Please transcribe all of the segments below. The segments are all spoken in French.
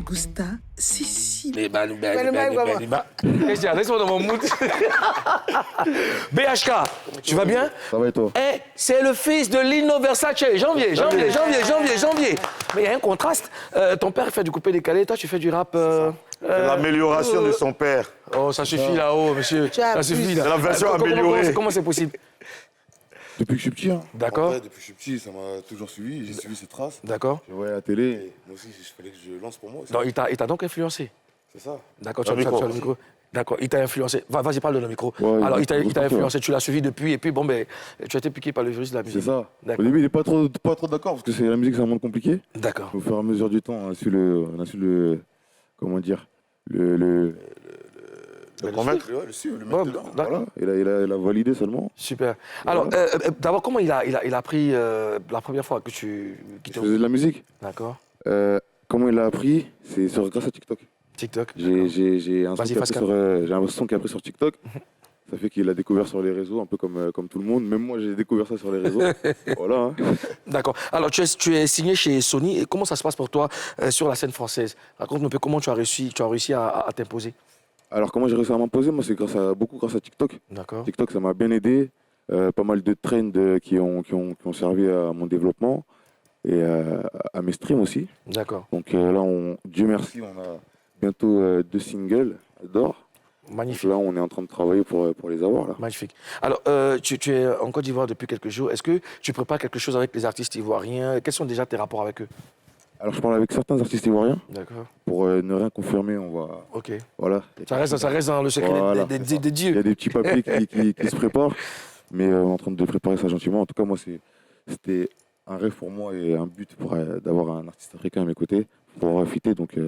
Gusta, si. Qu'est-ce qu'il y dans mon mood? BHK, tu vas bien? Ça va et toi? Eh, c'est le fils de Lino Versace. Janvier. Mais il y a un contraste. Ton père fait du coupé-décalé, toi tu fais du rap... L'amélioration de son père. Oh, ça suffit là-haut, monsieur. Ça suffit là. C'est la version améliorée. Comment c'est possible? Depuis que je suis petit, hein. D'accord. Depuis que je suis petit, ça m'a toujours suivi. J'ai suivi ses traces. D'accord. Je voyais à la télé. Et moi aussi, il fallait que je lance pour moi aussi. Donc, il t'a donc influencé? C'est ça. D'accord, tu as le micro. D'accord, il t'a influencé. Vas-y, parle dans le micro. Ouais, alors, il t'a influencé, tu l'as suivi depuis, et puis, bon, ben, tu as été piqué par le virus de la musique. C'est ça. D'accord. Au début, il n'est pas trop d'accord, parce que c'est la musique, c'est un monde compliqué. D'accord. Au fur et à mesure du temps, on a su le comment dire, le convaincre. le mettre dedans. D'accord. Voilà. Il a validé seulement. Super. Alors, d'abord, comment il a appris la première fois que tu... Je faisais de la musique. D'accord. Comment il a appris? C'est grâce à TikTok. TikTok. J'ai un son qui a pris sur TikTok. Ça fait qu'il a découvert sur les réseaux, un peu comme tout le monde. Même moi, j'ai découvert ça sur les réseaux. Voilà. Hein. D'accord. Alors, tu es signé chez Sony. Et comment ça se passe pour toi sur la scène française? Raconte-nous un peu comment tu as réussi à t'imposer. Alors, comment j'ai réussi à m'imposer? Moi, c'est beaucoup grâce à TikTok. D'accord. TikTok, ça m'a bien aidé. Pas mal de trends qui ont servi à mon développement et à mes streams aussi. D'accord. Donc là, Dieu merci, on a bientôt 2 singles d'or. Magnifique. Donc là, on est en train de travailler pour les avoir. Là. Magnifique. Alors, tu es en Côte d'Ivoire depuis quelques jours. Est-ce que tu prépares quelque chose avec les artistes ivoiriens? Quels sont déjà tes rapports avec eux? Alors, je parle avec certains artistes ivoiriens. D'accord. Pour ne rien confirmer, on va... OK. Voilà. Ça reste dans le secret des dieux. Il y a des petits papiers qui se préparent, mais on est en train de préparer ça gentiment. En tout cas, moi, c'était un rêve pour moi et un but d'avoir un artiste africain à mes côtés pour pouvoir fitter. Donc,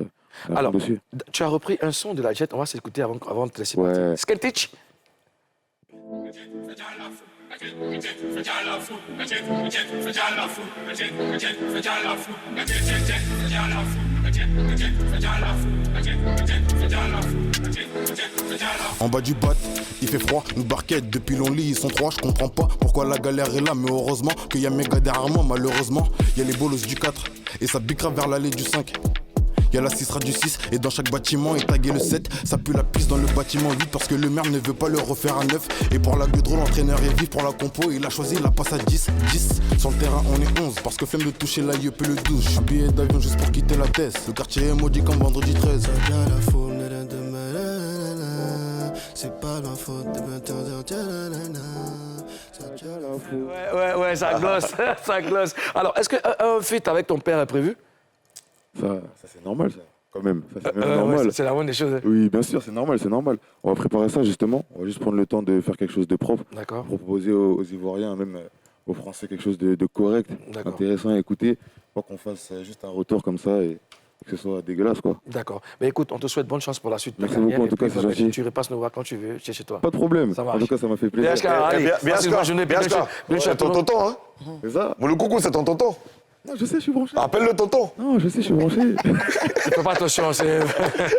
alors, dessus. Tu as repris un son de la Jet. On va s'écouter avant de te laisser Ouais. partir. Skeltich. En bas du bat, il fait froid, une barquette depuis l'on-lit, ils sont 3, je comprends pas pourquoi la galère est là, mais heureusement qu'il y a mes gars derrière moi, malheureusement, il y a les bolos du 4 et ça bicrave vers l'allée du 5. Y'a la 6 du 6 et dans chaque bâtiment est tagué le 7. Ça pue la piste dans le bâtiment 8 parce que le maire ne veut pas le refaire à 9. Et pour la gueule, l'entraîneur est vif pour la compo. Il a choisi la passe à 10. Sur le terrain on est 11 parce que flemme de toucher la yeux le 12. J'suis billet d'avion juste pour quitter la tête. Le quartier est maudit comme vendredi 13. Ça vient la faute c'est pas la faute de Ouais, ça glosse. Ça glosse. Alors, est-ce qu'un feat avec ton père est prévu? Ça c'est normal, ça, quand même. Ça, c'est même normal. Ouais, c'est la moindre des choses. Oui, bien sûr, c'est normal. On va préparer ça, justement. On va juste prendre le temps de faire quelque chose de propre. D'accord. Proposer aux Ivoiriens, même aux Français, quelque chose de correct, intéressant à écouter. Pas qu'on fasse juste un retour comme ça et que ce soit dégueulasse, quoi. D'accord. Mais écoute, on te souhaite bonne chance pour la suite. Merci beaucoup, en tout cas, c'est gentil. Tu repasses nous voir quand tu veux, chez toi. Pas de problème. Ça marche. En tout cas, ça m'a fait plaisir. C'est ton tonton, hein? C'est ça? Bon, le coucou, c'est ton tonton. Non, je sais, je suis branché. Appelle-le tonton. Non, je sais, je suis branché. Fais pas attention,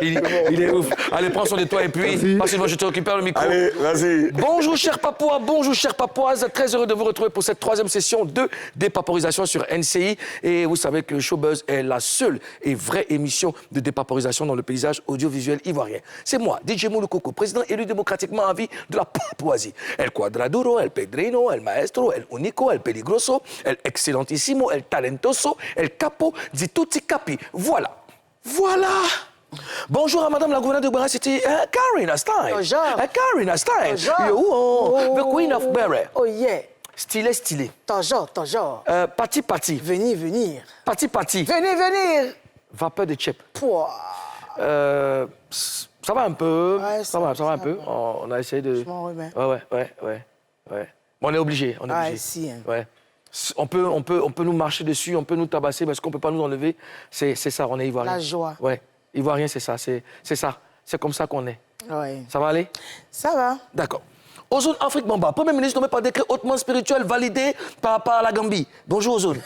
il est ouf. Allez, prends soin de toi et puis, passe-moi, je te récupère le micro. Allez, vas-y. Bonjour, chers Papouas, bonjour, chères Papouases. Très heureux de vous retrouver pour cette 3e session de dépaporisation sur NCI. Et vous savez que Showbuzz est la seule et vraie émission de dépaporisation dans le paysage audiovisuel ivoirien. C'est moi, DJ Moulou-Coco, président élu démocratiquement à vie de la Papouasie. El Quadraduro, El Pedrino, El Maestro, El Unico, El Peligroso, El Excellentissimo, El Talentoso, El Capo, di tutti capi. Voilà. Bonjour à Madame la gouverneure de Bera City, Karina Stein. Bonjour. Karina Stein. Bonjour. The Queen of Beret. Oh yeah. Stylé. Toujours. Pati. Venir. Pati. Venir. Vapeur de chip. Pouah. Ça va un peu. Ouais, ça va un peu. On a essayé de... Je m'en remets. Ouais. Bon, on est obligé. Si, hein. Ouais. On peut nous marcher dessus, on peut nous tabasser, mais ce qu'on ne peut pas nous enlever, c'est ça, on est ivoirien. La joie. Ouais, ivoirien, c'est ça, c'est ça. C'est comme ça qu'on est. Ouais. Ça va aller? Ça va. D'accord. Ozone Afrique Bamba, Premier ministre nommé par décret hautement spirituel validé par la Gambie. Bonjour Ozone.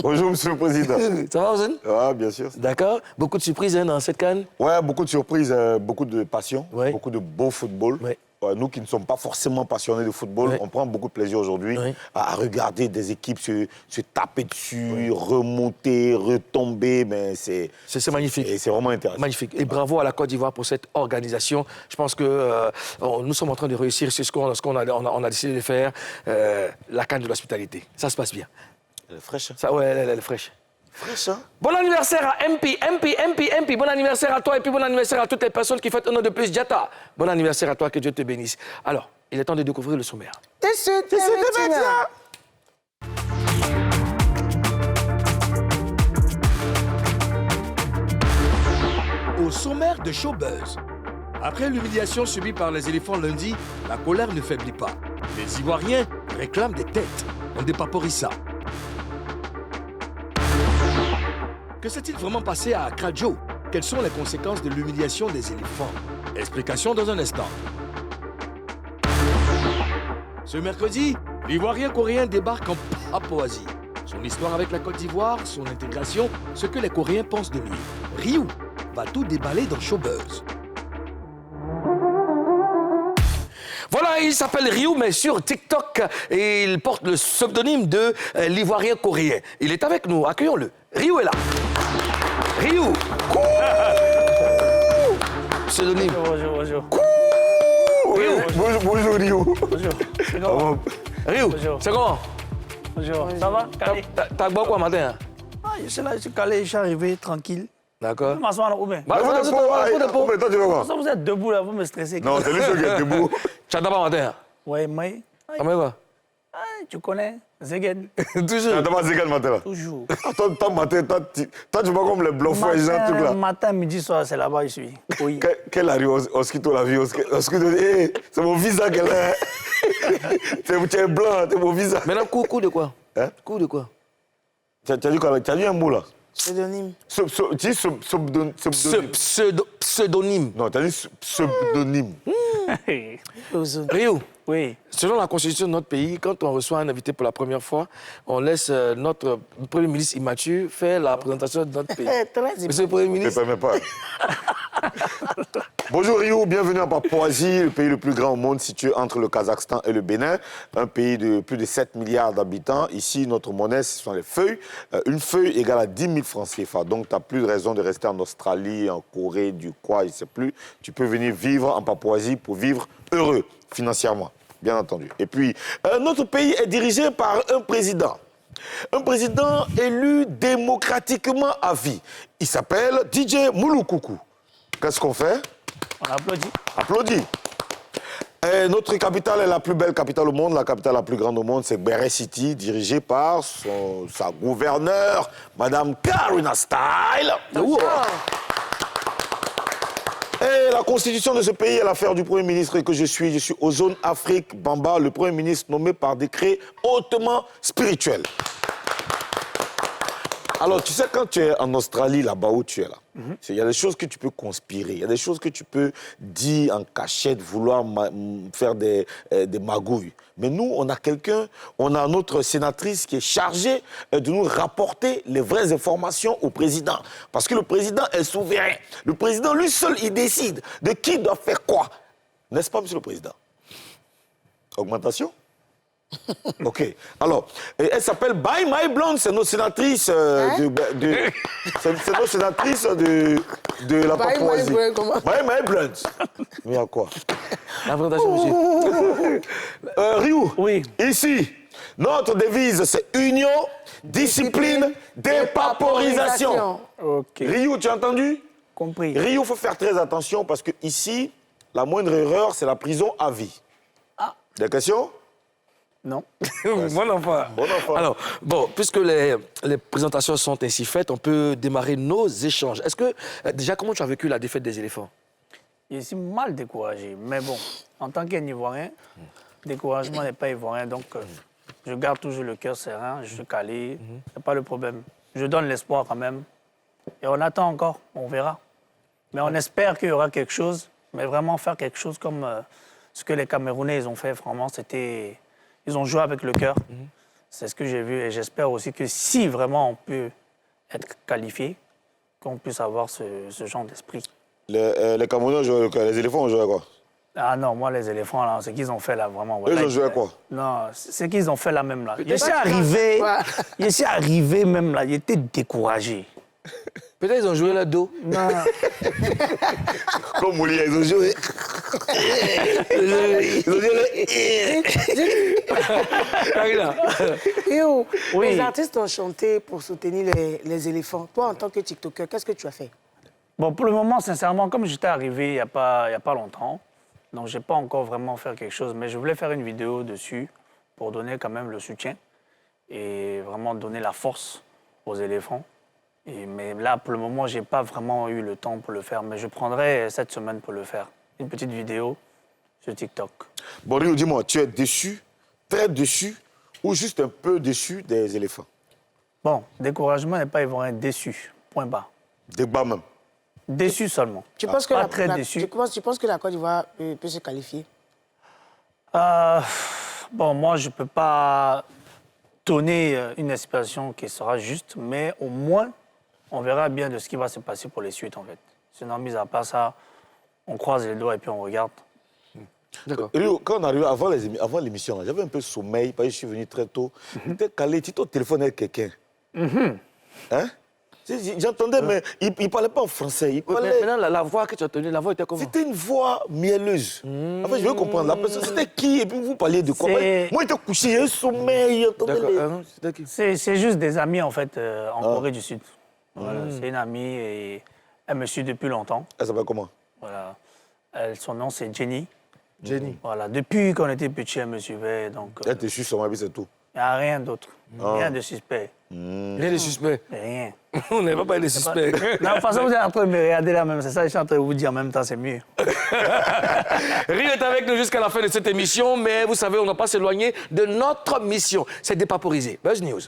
Bonjour, Monsieur le Président. Ça va Ozone? Ah, bien sûr. D'accord. Beaucoup de surprises dans cette CAN. Ouais, beaucoup de surprises, beaucoup de passion, Ouais. beaucoup de beau football. Ouais. nous qui ne sommes pas forcément passionnés de football, Oui. on prend beaucoup de plaisir aujourd'hui Oui. à regarder des équipes se taper dessus, remonter, retomber. Mais c'est magnifique. et c'est vraiment intéressant. Magnifique. Et bravo à la Côte d'Ivoire pour cette organisation. Je pense que nous sommes en train de réussir sur ce qu'on a décidé de faire, la canne de l'hospitalité. Ça se passe bien. Elle est fraîche. Hein? Ça, ouais, elle est fraîche. Fraîche, hein? Bon anniversaire à MP. Bon anniversaire à toi et puis bon anniversaire à toutes les personnes qui fêtent un an de plus. Diata, bon anniversaire à toi, que Dieu te bénisse. Alors, il est temps de découvrir le sommaire. T'es sûr, t'es médecin. Au sommaire de Showbuzz. Après l'humiliation subie par les éléphants lundi, la colère ne faiblit pas. Les Ivoiriens réclament des têtes. On dépaporise ça. Que s'est-il vraiment passé à Kradjo? Quelles sont les conséquences de l'humiliation des éléphants? Explication dans un instant. Ce mercredi, l'Ivoirien coréen débarque en Papouasie. Son histoire avec la Côte d'Ivoire, son intégration, ce que les Coréens pensent de lui. Ryu va tout déballer dans Showbuzz. Voilà, il s'appelle Ryu, mais sur TikTok, et il porte le pseudonyme de l'Ivoirien coréen. Il est avec nous, accueillons-le. Ryu est là. Ryu. Pseudonyme. Bonjour. Bonjour, Rio. Bonjour. C'est comment? Ryu, Bonjour. c'est comment? Bonjour. Ça va? Calé? T'as boit quoi matin? Ah, je suis là, je suis calé, je suis arrivé tranquille. D'accord. Je m'asseoir là, ou bien? Bah, Toi, tu veux quoi? Ça, vous êtes debout là, vous me stressez. Non, c'est lui seul qui est debout. Tu as d'abord matin? Ouais, mais. Comment va? Ah, tu connais? Zegen. Toujours. T'as pas quel matin là? Toujours. Toi, matin, toi, tu es pas comme les bluffers, les gens, trucs là. Matin, midi, soir, c'est là-bas, je suis. Oui. Quelle arrive Osquito la vie? Osquito, c'est mon visa qu'elle a. Tu es blanc, c'est mon visa. Maintenant, coup de quoi? Hein? Coup de quoi? Tu as dit quoi? Tu as dit un mot là? Pseudonyme. Tu dis Pseudonyme. Non, tu as dit pseudonyme. Ryu, Oui. selon la constitution de notre pays, quand on reçoit un invité pour la première fois, on laisse notre Premier ministre immature faire la présentation de notre pays. Très Monsieur le Premier Je ne ministre, permets pas. Bonjour Rio, bienvenue à Papouasie, le pays le plus grand au monde situé entre le Kazakhstan et le Bénin, un pays de plus de 7 milliards d'habitants. Ici, notre monnaie, ce sont les feuilles. Une feuille égale à 10 000 francs CFA. Donc, tu n'as plus de raison de rester en Australie, en Corée, du quoi, je ne sais plus. Tu peux venir vivre en Papouasie pour vivre heureux financièrement, bien entendu. Et puis, notre pays est dirigé par un président. Un président élu démocratiquement à vie. Il s'appelle DJ Moulou-Coucou. Qu'est-ce qu'on fait? On applaudit. Applaudis. Et notre capitale est la plus belle capitale au monde, la capitale la plus grande au monde, c'est Béré City, dirigée par sa gouverneure, Madame Karina Style. Et la constitution de ce pays est l'affaire du Premier ministre que je suis. Je suis aux zones Afrique, Bamba, le Premier ministre nommé par décret hautement spirituel. Alors, tu sais, quand tu es en Australie, là-bas où tu es là, il y a des choses que tu peux conspirer, il y a des choses que tu peux dire en cachette, vouloir faire des magouilles. Mais nous, on a notre sénatrice qui est chargée de nous rapporter les vraies informations au président. Parce que le président est souverain. Le président, lui seul, il décide de qui doit faire quoi. N'est-ce pas, monsieur le président? Augmentation? OK. Alors, elle s'appelle Bye My Blonde, c'est notre sénatrice c'est notre sénatrice de la Bye My Papouasie. Blonde, comment? Bye My Blonde. Mais à quoi? la présentation, monsieur. Ryu, Oui. ici, notre devise, c'est union, discipline, dépaporisation. Ok. Ryu, tu as entendu? Compris. Ryu, il faut faire très attention parce que ici, la moindre erreur, c'est la prison à vie. Ah. Des questions? Non. Bon enfant. Bon enfant. Alors, bon, puisque les présentations sont ainsi faites, on peut démarrer nos échanges. Est-ce que, déjà, comment tu as vécu la défaite des éléphants? Je suis mal découragé. Mais bon, en tant qu'un Ivoirien, découragement n'est pas ivoirien. Donc, je garde toujours le cœur serein, je suis calé. C'est pas le problème. Je donne l'espoir quand même. Et on attend encore, on verra. Mais on espère qu'il y aura quelque chose. Mais vraiment faire quelque chose comme ce que les Camerounais ils ont fait, vraiment, c'était... Ils ont joué avec le cœur. C'est ce que j'ai vu. Et j'espère aussi que si vraiment on peut être qualifié, qu'on puisse avoir ce genre d'esprit. Les Camerounais jouent les éléphants, on joue à quoi? Ah non, moi, les éléphants, là, ce qu'ils ont fait là, vraiment. Eux, ils ont joué à quoi? Non, ce qu'ils ont fait là même là. Peut-être Je suis arrivé même là, j'étais découragé. Peut-être ils ont joué là dos. Non. Comme Moulier, ils ont joué. Ils ont joué. Karina. Rio, Oui. les artistes ont chanté pour soutenir les éléphants. Toi, en tant que TikToker, qu'est-ce que tu as fait? Bon, pour le moment, sincèrement, comme j'étais arrivé il y a pas longtemps, donc je n'ai pas encore vraiment fait quelque chose, mais je voulais faire une vidéo dessus pour donner quand même le soutien et vraiment donner la force aux éléphants. Mais là, pour le moment, je n'ai pas vraiment eu le temps pour le faire, mais je prendrai cette semaine pour le faire. Une petite vidéo sur TikTok. Bon, Rio, dis-moi, tu es déçu, très déçu, ou juste un peu déçu des éléphants? Bon, découragement n'est pas ivoirien, déçu. Point barre. Débat même. Déçu seulement. Tu penses que Pas très déçu. tu penses que la Côte d'Ivoire peut se qualifier? Bon, moi, je ne peux pas donner une expression qui sera juste, mais au moins, on verra bien de ce qui va se passer pour les suites, en fait. Sinon, mis à part ça, on croise les doigts et puis on regarde. D'accord. Rio, quand on arrive avant l'émission, j'avais un peu de sommeil, parce que je suis venu très tôt. J'étais calé, tu étais au téléphone avec quelqu'un. Hein? J'entendais, mais il ne parlait pas en français. Il parlait... Maintenant, la voix que tu as tenue, la voix était comment? C'était une voix mielleuse. En fait, je veux comprendre. La personne, c'était qui? Et puis vous parliez de quoi? Moi, j'étais couché, j'ai un sommeil. D'accord. C'est juste des amis, en fait, en Corée du Sud. Voilà, c'est une amie et elle me suit depuis longtemps. Elle s'appelle comment? Voilà. Son nom, c'est Jenny. Jenny. Voilà. Depuis qu'on était petit, elle me suivait. Donc, Elle te suit sur ma vie, c'est tout. il n'y a rien d'autre. Rien de suspect. Rien de suspect. Rien. On n'est pas des suspects. Non, de toute façon, vous êtes en train de me regarder là même. C'est ça que je suis en train de vous dire en même temps, c'est mieux. Rio est avec nous jusqu'à la fin de cette émission, mais vous savez, on n'a pas s'éloigner de notre mission. C'est dépaporiser. Buzz News.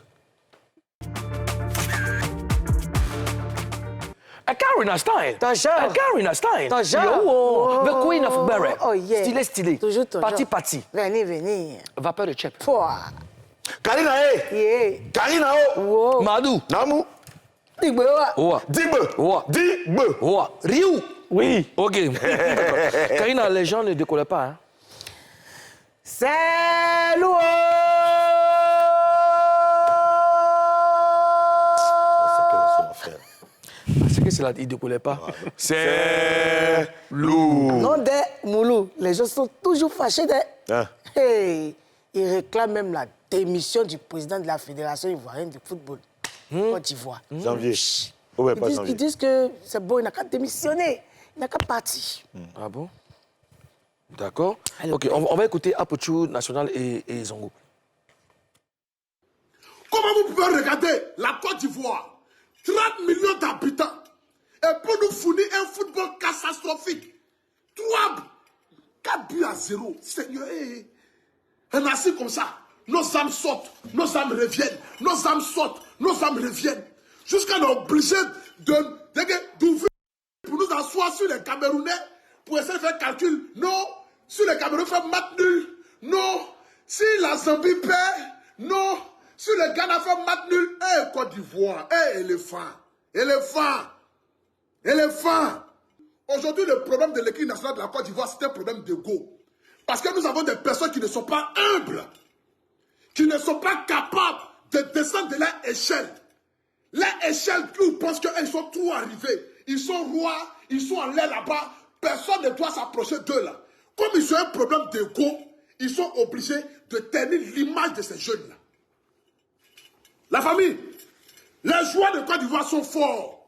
Karina Stein. Tasha. Karina Stein. Tasha. Yo, the queen of Barrett. Oh, yeah. Stylé. Toujours ton Parti, genre. parti. Venez. Vapeur de chep. Pouah. Karina, Yeah. Karina, Wow. Madou. Namu. Tigbewa. Oua. Digbe. Oua. Digbe. Oua. Rio. Oui. OK. D'accord. Karina, les gens ne décollent pas. Hein? C'est lourd. C'est que c'est là, ils ne décollaient pas. C'est lourd. Non, des Moulou. Les gens sont toujours fâchés. Hein? Hey, ils réclament même la démission du président de la Fédération ivoirienne de football. Côte d'Ivoire. Janvier. Oh, ouais, pas janvier. Ils disent que c'est bon, il n'a qu'à démissionner. Il n'a qu'à partir. Ah bon? D'accord. OK, on va écouter Apochou National et Zongo. Comment vous pouvez regarder la Côte d'Ivoire, 30 millions d'habitants, et pour nous fournir un football catastrophique, 4 buts à 0. Seigneur, un assis comme ça, nos âmes sortent, nos âmes reviennent, nos âmes sortent, nos âmes reviennent, jusqu'à nous obliger d'ouvrir pour nous asseoir sur les Camerounais pour essayer de faire calcul. Non, si les Camerounais font match nul, non, si la Zambie perd, non. Si le Ghana fait match nul, Côte d'Ivoire, éléphant. Aujourd'hui, le problème de l'équipe nationale de la Côte d'Ivoire, c'est un problème d'ego. Parce que nous avons des personnes qui ne sont pas humbles, qui ne sont pas capables de descendre de leur échelle. Leur échelle, où ils pensent qu'ils sont trop arrivés. Ils sont rois, ils sont en l'air là-bas. Personne ne doit s'approcher d'eux là. Comme ils ont un problème d'ego, ils sont obligés de tenir l'image de ces jeunes-là. La famille, les joueurs de Côte d'Ivoire sont forts.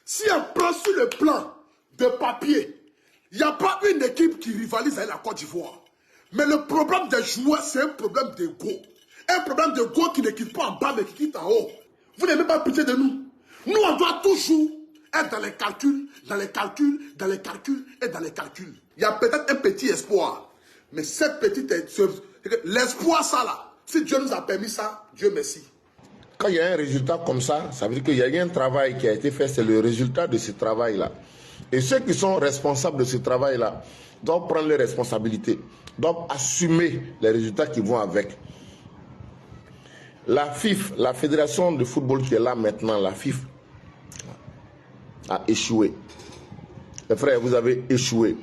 Si on prend sur le plan de papier, il n'y a pas une équipe qui rivalise avec la Côte d'Ivoire. Mais le problème des joueurs, c'est un problème d'ego. Un problème d'ego qui ne quitte pas en bas, mais qui quitte en haut. Vous n'avez pas pitié de nous. Nous, on doit toujours être dans les calculs, dans les calculs, dans les calculs et dans les calculs. Il y a peut-être un petit espoir. Mais cette petite... L'espoir, ça là, si Dieu nous a permis ça, Dieu merci. Quand il y a un résultat comme ça, ça veut dire qu'il y a eu un travail qui a été fait, c'est le résultat de ce travail-là. Et ceux qui sont responsables de ce travail-là doivent prendre les responsabilités, doivent assumer les résultats qui vont avec. La FIF, la fédération de football qui est là maintenant, la FIF, a échoué. Les frères, vous avez échoué.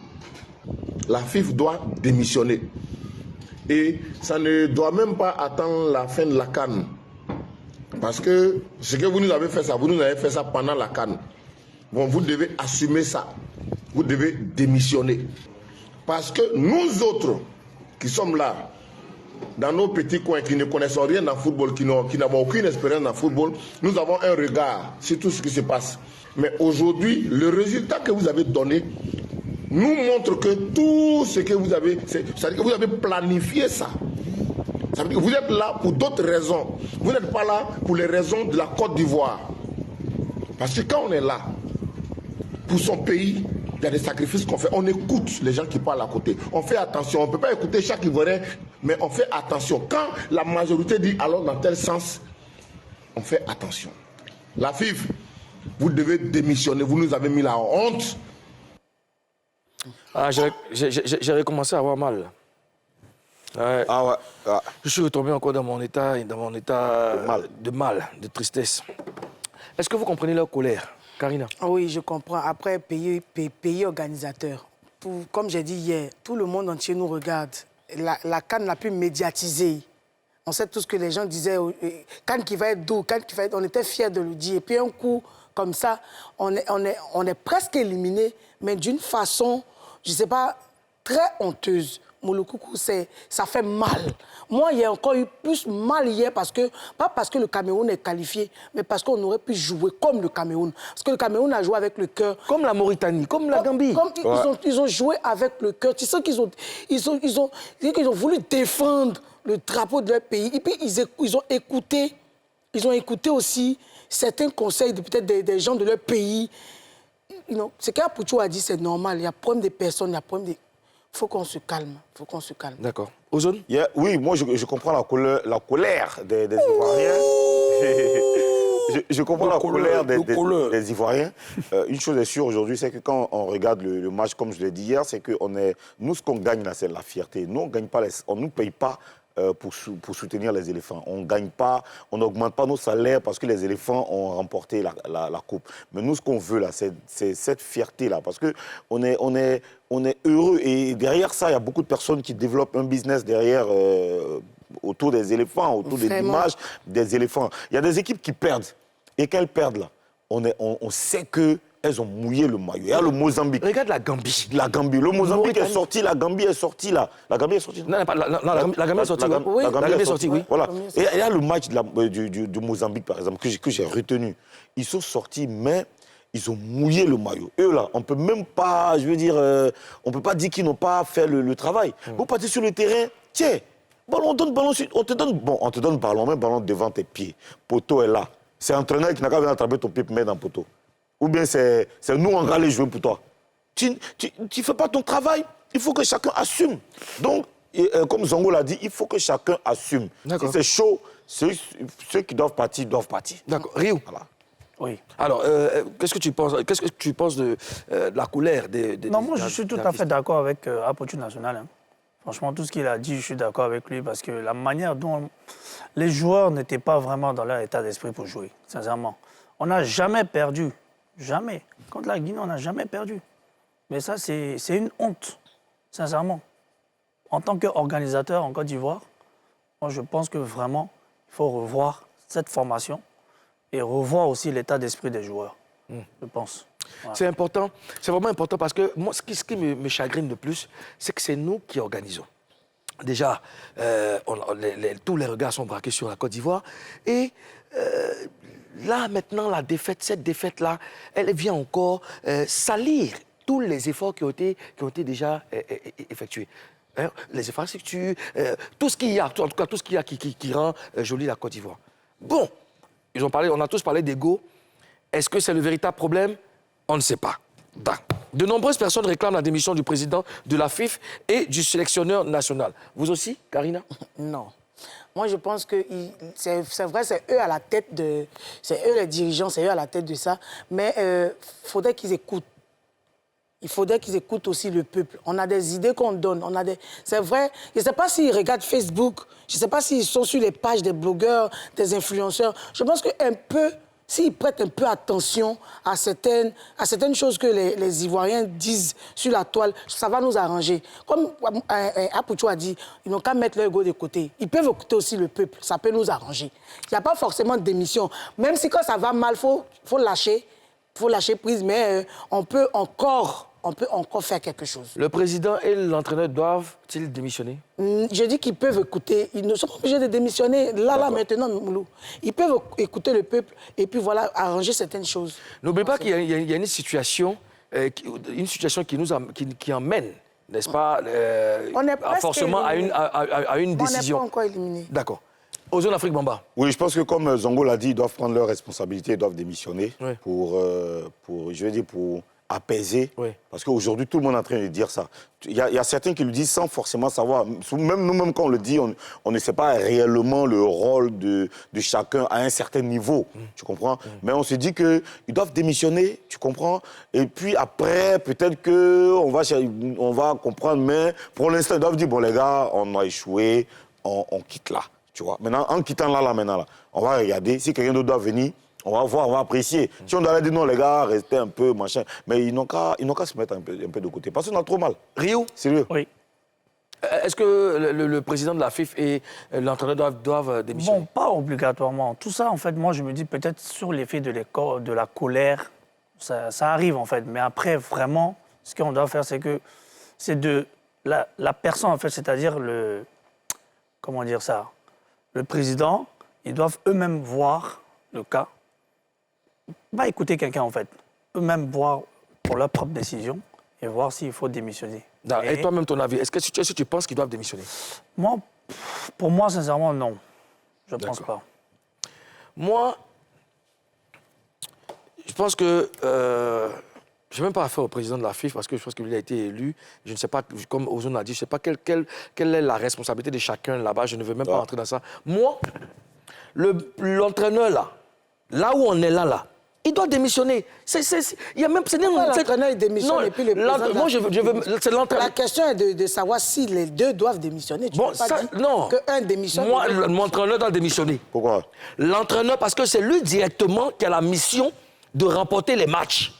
la FIFA doit démissionner. Et ça ne doit même pas attendre la fin de la CAN. Parce que ce que vous nous avez fait ça, vous nous avez fait ça pendant la CAN. Bon, vous devez assumer ça. Vous devez démissionner. Parce que nous autres qui sommes là, dans nos petits coins, qui ne connaissent rien dans le football, qui n'avons aucune expérience dans le football, nous avons un regard sur tout ce qui se passe. Mais aujourd'hui, le résultat que vous avez donné nous montre que tout ce que vous avez, c'est-à-dire que vous avez planifié ça. Ça veut dire que vous êtes là pour d'autres raisons. Vous n'êtes pas là pour les raisons de la Côte d'Ivoire. Parce que quand on est là, pour son pays, il y a des sacrifices qu'on fait. On écoute les gens qui parlent à côté. On fait attention. On ne peut pas écouter chaque Ivoirien, mais on fait attention. Quand la majorité dit alors dans tel sens, on fait attention. La FIFA, vous devez démissionner. Vous nous avez mis la honte. Ah, j'avais commencé à avoir mal. Ouais. Ah ouais. Ah. Je suis retombé encore dans mon état de mal, de tristesse. Est-ce que vous comprenez leur colère, Karina? Oui, je comprends. Après, pays organisateur. Comme j'ai dit hier, tout le monde entier nous regarde. La CAN la plus médiatisée. On sait tout ce que les gens disaient. CAN qui va être doux, CAN qui va être... On était fiers de le dire. Et puis un coup, comme ça, on est presque éliminé, mais d'une façon, je ne sais pas, très honteuse. Mouloukoukou, ça fait mal. Moi, il y a encore eu plus mal hier, pas parce que le Cameroun est qualifié, mais parce qu'on aurait pu jouer comme le Cameroun. Parce que le Cameroun a joué avec le cœur. Comme la Mauritanie, comme la Gambie. Ils ont joué avec le cœur. Tu sais qu'ils ont voulu défendre le drapeau de leur pays. Et puis, ils ont écouté aussi certains conseils peut-être des gens de leur pays. Ce qu'Apoutou a dit, c'est normal. Il y a problème des personnes, il y a problème des... Il faut qu'on se calme. D'accord. Ozone? Oui, moi je comprends la colère des Ivoiriens. Je comprends la colère des Ivoiriens. Une chose est sûre aujourd'hui, c'est que quand on regarde le match, comme je l'ai dit hier, c'est que nous, ce qu'on gagne là, c'est la fierté. Nous, on ne nous paye pas pour soutenir les éléphants. On ne gagne pas, on n'augmente pas nos salaires parce que les éléphants ont remporté la coupe. Mais nous, ce qu'on veut là, c'est cette fierté-là. Parce qu'on est heureux. Et derrière ça, il y a beaucoup de personnes qui développent un business derrière, autour des éléphants, autour des images des éléphants. Il y a des équipes qui perdent. Et quand elles perdent là, on sait qu'elles ont mouillé le maillot. Il y a le Mozambique. Regarde la Gambie. Le Mozambique est sorti, la Gambie est sortie là. La Gambie est sortie. Non, la Gambie est sortie. Oui. La Gambie est sortie, oui. Voilà. Et il y a le match du Mozambique, par exemple, que j'ai retenu. Ils sont sortis, mais ils ont mouillé le maillot. Eux, là, on ne peut même pas, on ne peut pas dire qu'ils n'ont pas fait le travail. Vous partez sur le terrain, tiens, on te donne ballon, même ballon devant tes pieds. Poteau est là. C'est l'entraîneur qui n'a qu'à venir attraper ton pied et mettre dans le poteau. Ou bien c'est nous, on va aller jouer pour toi. Tu ne fais pas ton travail, il faut que chacun assume. Donc, comme Zongo l'a dit, il faut que chacun assume. Si c'est chaud, ceux qui doivent partir, doivent partir. D'accord. Riou. Voilà. Oui. Alors, qu'est-ce que tu penses de la colère des... Non, moi, je suis tout à fait d'accord avec Apoutou National. Hein. Franchement, tout ce qu'il a dit, je suis d'accord avec lui parce que la manière dont les joueurs n'étaient pas vraiment dans leur état d'esprit pour jouer, sincèrement. On n'a jamais perdu. Jamais. Contre la Guinée, on n'a jamais perdu. Mais ça, c'est une honte, sincèrement. En tant qu'organisateur en Côte d'Ivoire, moi, je pense que vraiment, il faut revoir cette formation et revoir aussi l'état d'esprit des joueurs, je pense. Voilà. C'est important, c'est vraiment important parce que moi, ce qui me chagrine le plus, c'est que c'est nous qui organisons. Déjà, tous les regards sont braqués sur la Côte d'Ivoire et là, maintenant, cette défaite-là, elle vient encore salir tous les efforts qui ont été déjà effectués. Les infrastructures, tout ce qu'il y a, en tout cas tout ce qu'il y a qui rend jolie la Côte d'Ivoire. Bon, on a tous parlé d'ego. Est-ce que c'est le véritable problème? On ne sait pas. De nombreuses personnes réclament la démission du président de la FIFA et du sélectionneur national. Vous aussi, Karina? Non. Moi, je pense que c'est vrai, c'est eux à la tête de... C'est eux les dirigeants, c'est eux à la tête de ça. Mais il faudrait qu'ils écoutent. Il faudrait qu'ils écoutent aussi le peuple. On a des idées qu'on donne. C'est vrai, je ne sais pas s'ils regardent Facebook, je ne sais pas s'ils sont sur les pages des blogueurs, des influenceurs. Je pense qu'un peu, s'ils prêtent un peu attention à certaines choses que les Ivoiriens disent sur la toile, ça va nous arranger. Comme Apouchou a dit, ils n'ont qu'à mettre leur ego de côté. Ils peuvent écouter aussi le peuple, ça peut nous arranger. Il n'y a pas forcément de démission. Même si quand ça va mal, faut lâcher prise, mais on peut encore faire quelque chose. Le président et l'entraîneur doivent-ils démissionner? Je dis qu'ils peuvent écouter. Ils ne sont pas obligés de démissionner là, maintenant, Moulou. Ils peuvent écouter le peuple et puis voilà, arranger certaines choses. N'oubliez pas qu'il y a une situation qui emmène, n'est-ce pas, forcément à une décision. On n'est pas encore éliminé. D'accord. Aux zones Afrique Bamba. Oui, je pense que comme Zongo l'a dit, ils doivent prendre leurs responsabilités, ils doivent démissionner pour apaiser. Oui. Parce qu'aujourd'hui, tout le monde est en train de dire ça. Il y a certains qui le disent sans forcément savoir. Même nous-mêmes, quand on le dit, on ne sait pas réellement le rôle de chacun à un certain niveau. Tu comprends? Mais on se dit qu'ils doivent démissionner, tu comprends? Et puis après, peut-être qu'on va comprendre. Mais pour l'instant, ils doivent dire, bon les gars, on a échoué, on quitte là. Tu vois? Maintenant, en quittant là, on va regarder. Si quelqu'un d'autre doit venir, on va voir, on va apprécier. Si on doit dire non, les gars, restez un peu, machin. Mais ils n'ont qu'à se mettre un peu de côté. Parce qu'on a trop mal. Rio? Sérieux? Oui. Est-ce que le président de la FIF et l'entraîneur doivent démissionner? Bon, pas obligatoirement. Tout ça, en fait, moi, je me dis peut-être sur l'effet de la colère, ça arrive, en fait. Mais après, vraiment, ce qu'on doit faire, c'est de la personne, en fait, c'est-à-dire comment dire ça? Le président, ils doivent eux-mêmes voir le cas. Pas écouter quelqu'un, en fait. Eux-mêmes voir pour leur propre décision et voir s'il faut démissionner. Et toi-même, ton avis, est-ce que tu penses qu'ils doivent démissionner? Pour moi, sincèrement, non. Je ne pense pas. Moi, je pense que... je n'ai même pas affaire au président de la FIF parce que je pense qu'il a été élu. Je ne sais pas, comme Ozone a dit, je ne sais pas quelle est la responsabilité de chacun là-bas. Je ne veux même pas entrer dans ça. Moi, l'entraîneur là où on est là, il doit démissionner. Il y a même... L'entraîneur démissionne et puis le président... Moi, je veux... C'est l'entraîneur. La question est de savoir si les deux doivent démissionner. Tu Bon, peux pas ça, dire non. qu'un démissionne... Moi, mon entraîneur doit démissionner. Pourquoi? L'entraîneur, parce que c'est lui directement qui a la mission de remporter les matchs.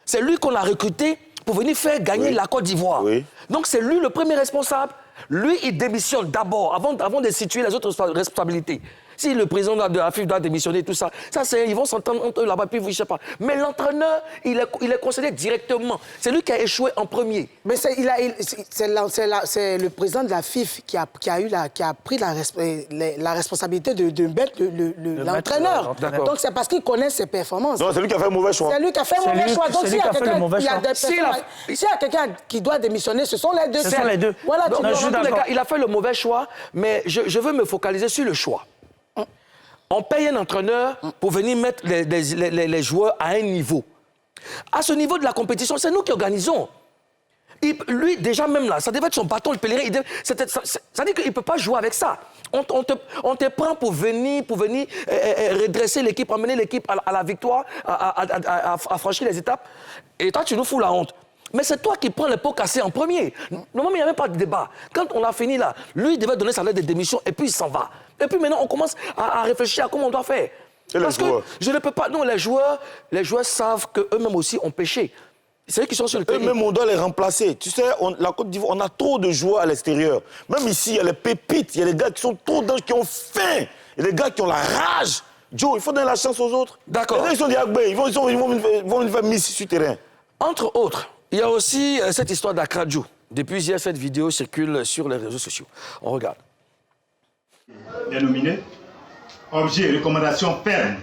C'est lui qu'on a recruté pour venir faire gagner la Côte d'Ivoire. Oui. Donc c'est lui le premier responsable. Lui, il démissionne d'abord, avant de situer les autres responsabilités. Si le président de la FIF doit démissionner, tout ça, ils vont s'entendre entre eux là-bas, puis je ne sais pas. Mais l'entraîneur, il est considéré directement. C'est lui qui a échoué en premier. Mais c'est le président de la FIF qui a pris la responsabilité de mettre l'entraîneur. Donc c'est parce qu'il connaît ses performances. Non, c'est lui qui a fait le mauvais choix. C'est lui qui a fait le mauvais choix. Donc s'il y a quelqu'un qui doit démissionner, ce sont les deux. Ce sont les deux. Voilà, donc, il a fait le mauvais choix, mais je veux me focaliser sur le choix. On paye un entraîneur pour venir mettre les joueurs à un niveau. À ce niveau de la compétition, c'est nous qui organisons. Lui, déjà même là, ça devait être son bâton, le pèlerin. Ça veut dire qu'il ne peut pas jouer avec ça. On te prend pour venir redresser l'équipe, emmener l'équipe à la victoire, à franchir les étapes. Et toi, tu nous fous la honte. Mais c'est toi qui prends les pots cassés en premier. Normalement, il n'y avait pas de débat. Quand on a fini là, lui, il devait donner sa lettre de démission et puis il s'en va. Et puis maintenant, on commence à réfléchir à comment on doit faire. Parce que je ne peux pas... Non, les joueurs savent qu'eux-mêmes aussi ont péché. C'est eux qui sont sur le terrain. Eux-mêmes, on doit les remplacer. Tu sais, la Côte d'Ivoire, on a trop de joueurs à l'extérieur. Même ici, il y a les pépites, il y a les gars qui sont trop dingues, qui ont faim. Il y a des gars qui ont la rage. Joe, il faut donner la chance aux autres. D'accord. Les gars, ils sont des Agbé, ils vont venir faire miss sur le terrain. Entre autres, il y a aussi cette histoire d'Akradjou. Depuis hier, cette vidéo circule sur les réseaux sociaux. On regarde. Les nominés, objet et recommandation ferme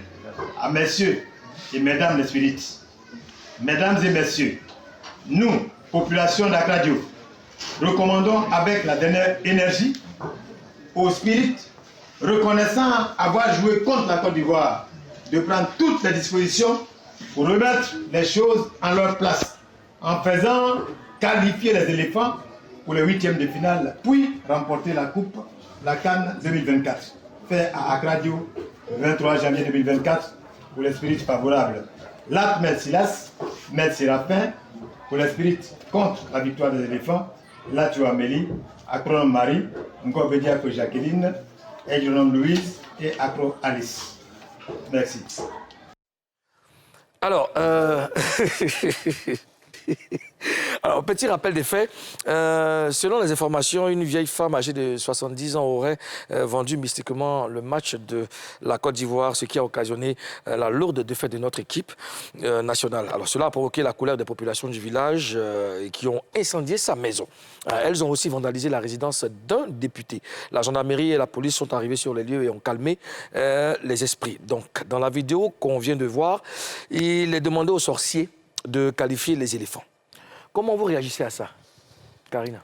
à messieurs et mesdames les spirites. Mesdames et messieurs, nous, population d'Akradjou, recommandons avec la dernière énergie aux spirites, reconnaissant avoir joué contre la Côte d'Ivoire, de prendre toutes les dispositions pour remettre les choses en leur place, en faisant qualifier les éléphants pour les 8e de finale, puis remporter la coupe, la CAN 2024, fait à Akradjou, le 23 janvier 2024, pour les spirites favorables. Lat Mercilas, Maître Séraphin, pour les spirites contre la victoire des éléphants, Latio Amélie, Acron Marie, Ngobediako Jacqueline, Edjonom Louise et Acro Alice. Merci. Alors, Alors, petit rappel des faits. Selon les informations, une vieille femme âgée de 70 ans aurait vendu mystiquement le match de la Côte d'Ivoire, ce qui a occasionné la lourde défaite de notre équipe nationale. Alors, cela a provoqué la colère des populations du village qui ont incendié sa maison. Elles ont aussi vandalisé la résidence d'un député. La gendarmerie et la police sont arrivés sur les lieux et ont calmé les esprits. Donc, dans la vidéo qu'on vient de voir, il est demandé aux sorciers de qualifier les éléphants. Comment vous réagissez à ça, Karina?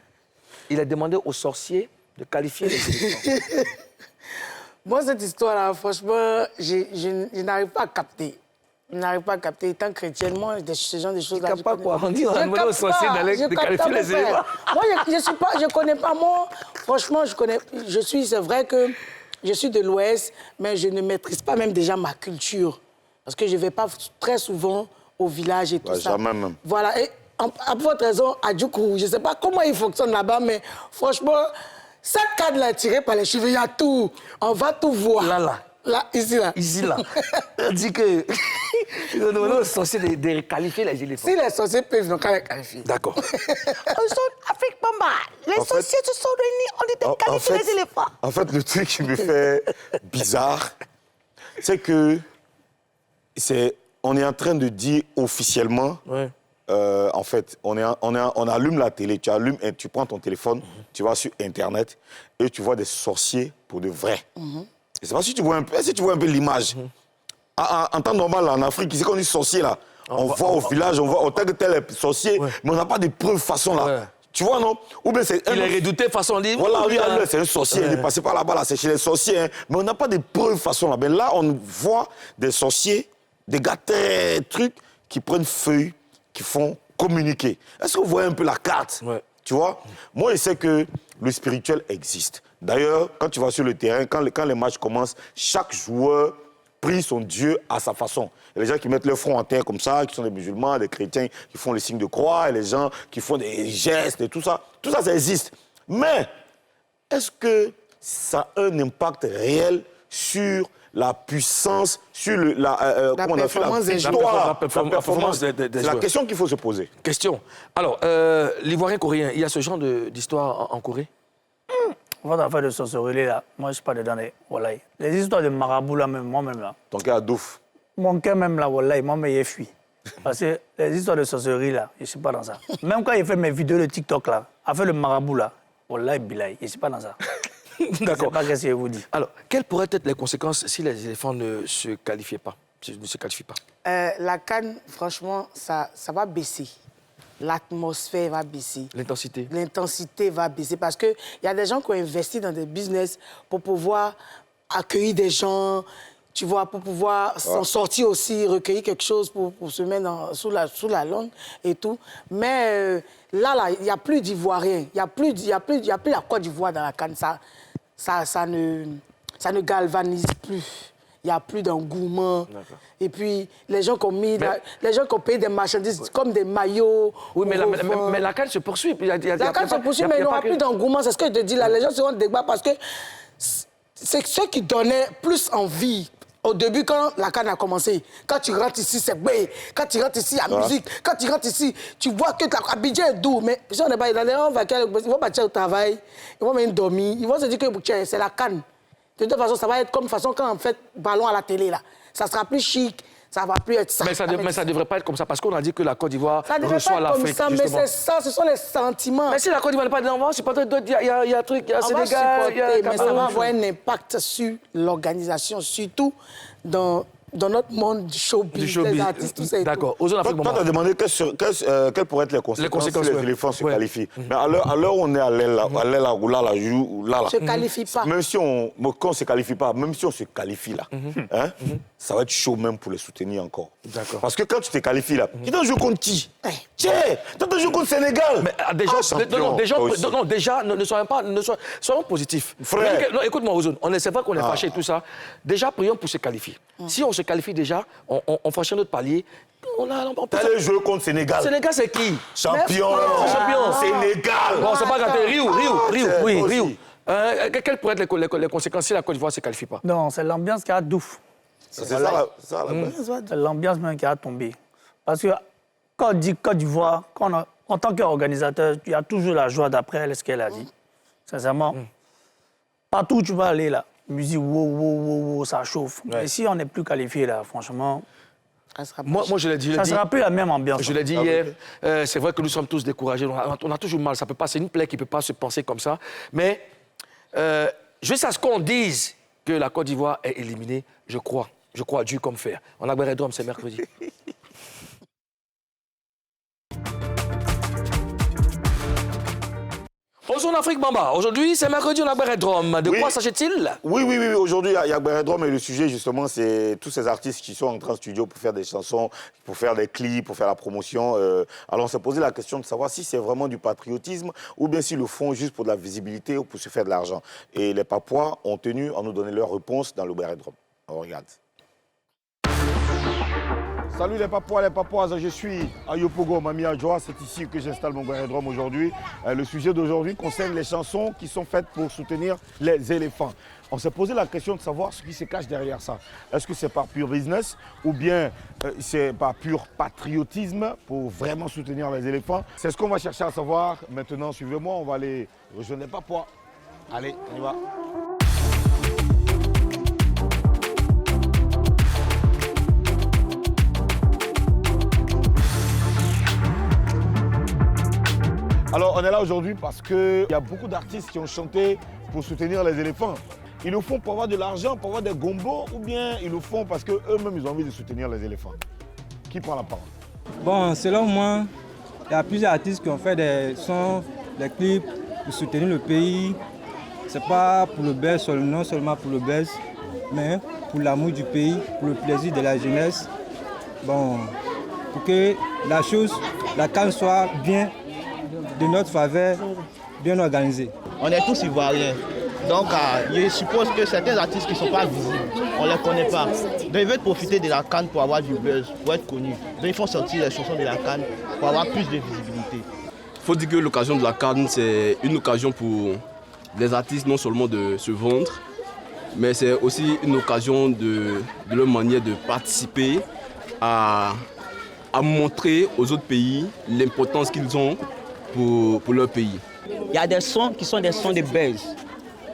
Il a demandé aux sorciers de qualifier les éléphants. Moi, cette histoire-là, franchement, je n'arrive pas à capter. Je n'arrive pas à capter. Étant chrétiennement, ce genre de choses-là. Tu ne captes pas quoi? On dit on a demandé aux sorciers de qualifier les éléphants. Moi, je ne connais pas. Moi, franchement, c'est vrai que je suis de l'Ouest, mais je ne maîtrise pas même déjà ma culture. Parce que je ne vais pas très souvent au village et tout ça. Jamais même. Voilà. Et à votre raison, à Djoukou, je ne sais pas comment il fonctionne là-bas, mais franchement, cette cadre-là tirée par les cheveux, il y a tout. On va tout voir. Là, ici, là. Ici, là. On dit que... Ils ont demandé aux sorciers de qualifier les éléphants. Si les sorciers peuvent, ils n'ont qu'à les qualifier. D'accord. Afrique Bamba, les sorciers se sont réunis, on dit de qualifier les éléphants. En fait, le truc qui me fait bizarre, c'est que on est en train de dire officiellement, en fait, on allume la télé, tu prends ton téléphone, tu vas sur Internet et tu vois des sorciers pour de vrai. Je ne sais pas si tu vois un peu l'image. En temps normal, là, en Afrique, c'est qu'on dit sorcier, là. On voit au village, on voit tel que tel est sorcier, mais on n'a pas de preuves façon là. Tu vois, non? Ou bien c'est il est redouté façon libre. Voilà, oui, c'est un sorcier, il est passé par là-bas, là, c'est chez les sorciers. Hein. Mais on n'a pas de preuves façon là. Mais là, on voit des sorciers, des gars très trucs, qui prennent feuilles, qui font communiquer. Est-ce que vous voyez un peu la carte? Tu vois? Moi, je sais que le spirituel existe. D'ailleurs, quand tu vas sur le terrain, quand les matchs commencent, chaque joueur prie son Dieu à sa façon. Il y a les gens qui mettent leur front en terre comme ça, qui sont des musulmans, des chrétiens qui font les signes de croix, et les gens qui font des gestes et tout ça. Tout ça, ça existe. Mais est-ce que ça a un impact réel sur la puissance, sur la performance des joueurs? C'est la question qu'il faut se poser. Question. Alors, l'Ivoirien coréen, il y a ce genre d'histoire en Corée? Votre affaire de sorcellerie, là, moi, je ne suis pas dedans. Wallahi. Les histoires de marabout, là, même, moi-même, là. Ton cœur douf. Mon cœur, même, là, wallahi, moi-même, il fui. Parce que les histoires de sorcellerie, là, je ne suis pas dans ça. Même quand il fait mes vidéos de TikTok, là, affaire le marabout, là, wallahi, bilahi, je ne suis pas dans ça. D'accord. Je ne sais pas ce que je vous dis. Alors, quelles pourraient être les conséquences si les éléphants ne se qualifient pas? La CAN, franchement, ça va baisser. L'atmosphère va baisser. L'intensité? L'intensité va baisser parce qu'il y a des gens qui ont investi dans des business pour pouvoir accueillir des gens, tu vois, pour pouvoir s'en sortir aussi, recueillir quelque chose pour se mettre sous la langue et tout. Mais là, il n'y a plus d'Ivoiriens. Il n'y a plus la Côte d'Ivoire dans la CAN. Ça ne galvanise plus. Il n'y a plus d'engouement. Et puis, les gens qui ont payé des marchandises comme des maillots. Oui, mais la CAN se poursuit. La CAN se poursuit, mais il n'y aura plus d'engouement. C'est ce que je te dis là. Les gens seront débat parce que c'est ce qui donnait plus envie. Au début, quand la CAN a commencé, quand tu rentres ici, c'est bé. Quand tu rentres ici, la musique. Quand tu rentres ici, tu vois que Abidjan est doux. Mais si on n'est pas dans ils vont partir au travail, ils vont même dormir. Ils vont se dire que c'est la CAN. De toute façon, ça va être comme façon quand on fait ballon à la télé, là. Ça sera plus chic, ça va plus être ça. Mais ça ne devrait pas être comme ça, parce qu'on a dit que la Côte d'Ivoire reçoit l'Afrique, justement. Mais c'est ça, ce sont les sentiments. Mais si la Côte d'Ivoire n'est pas dedans, c'est pas d'autres. Il y a un truc, il y a Sénégal, il y a mais ça va avoir un impact sur l'organisation, surtout dans notre monde du showbiz, les artistes, tout ça. D'accord. Toi, tu as demandé quelles pourraient être les conséquences si les éléphants se qualifient. Mais à l'heure où on est à l'aile, là, se qualifie pas. Même si on ne se qualifie pas, même si on se qualifie là, ça va être chaud même pour les soutenir encore. D'accord. Parce que quand tu te qualifies là, tu dois jouer contre qui? Tiens, tu dois jouer contre le Sénégal. Mais déjà, soyons positifs. Frère. Non, écoute-moi, Ozone, c'est vrai qu'on est fâché et tout ça. Déjà, prions pour se qualifier. Si on se qualifie déjà, on franchit notre palier. Tu allais jouer contre Sénégal. Sénégal, c'est qui? Champion. Sénégal. Bon, c'est pas gâté. Rio. Oui. Quelles pourraient être les conséquences si la Côte d'Ivoire ne se qualifie pas? Non, c'est l'ambiance qui a douf. C'est ça, C'est l'ambiance même qui a tombé. Parce que quand on dit Côte d'Ivoire, en tant qu'organisateur, il y a toujours la joie d'après ce qu'elle a dit. Sincèrement, partout où tu vas aller, là, musique, wow, ça chauffe. Ouais. Et si on n'est plus qualifié, là, franchement... Moi, je l'ai dit. Ça ne sera plus la même ambiance. Je l'ai dit hier. C'est vrai que nous sommes tous découragés. On a toujours mal. Ça peut pas. C'est une plaie qui ne peut pas se penser comme ça. Mais juste à ce qu'on dise que la Côte d'Ivoire est éliminée, je crois Dieu comme fer. On a Guérédrome, c'est mercredi. Bonjour en Afrique, Bamba. Aujourd'hui, c'est mercredi, on a Guérédrome. De quoi s'agit-il? Oui. Aujourd'hui, il y a Guérédrome et le sujet, justement, c'est tous ces artistes qui sont entrés en studio pour faire des chansons, pour faire des clips, pour faire la promotion. Alors, on s'est posé la question de savoir si c'est vraiment du patriotisme ou bien s'ils le font juste pour de la visibilité ou pour se faire de l'argent. Et les Papouas ont tenu à nous donner leur réponse dans le Guérédrome. On regarde. Salut les Papouas, les Papouases, je suis à Yopogo, Mami Adjoa, c'est ici que j'installe mon Guérédrome aujourd'hui. Le sujet d'aujourd'hui concerne les chansons qui sont faites pour soutenir les éléphants. On s'est posé la question de savoir ce qui se cache derrière ça. Est-ce que c'est par pur business ou bien c'est par pur patriotisme pour vraiment soutenir les éléphants? C'est ce qu'on va chercher à savoir. Maintenant, suivez-moi, on va aller rejoindre les Papouas. Allez, on y va. Alors, on est là aujourd'hui parce qu'il y a beaucoup d'artistes qui ont chanté pour soutenir les éléphants. Ils le font pour avoir de l'argent, pour avoir des gombos, ou bien ils le font parce qu'eux-mêmes, ils ont envie de soutenir les éléphants. Qui prend la parole? Bon, selon moi, il y a plusieurs artistes qui ont fait des sons, des clips pour soutenir le pays. C'est pas pour le buzz, non seulement pour le buzz, mais pour l'amour du pays, pour le plaisir de la jeunesse. Bon, pour que la CAN soit bien de notre faveur, bien organisée. On est tous ivoiriens. Donc, je suppose que certains artistes qui ne sont pas visibles, on ne les connaît pas. Donc, ils veulent profiter de la CAN pour avoir du buzz, pour être connus. Donc, ils font sortir les chansons de la CAN pour avoir plus de visibilité. Il faut dire que l'occasion de la CAN, c'est une occasion pour les artistes non seulement de se vendre, mais c'est aussi une occasion de leur manière de participer à montrer aux autres pays l'importance qu'ils ont pour leur pays. Il y a des sons qui sont des sons de buzz.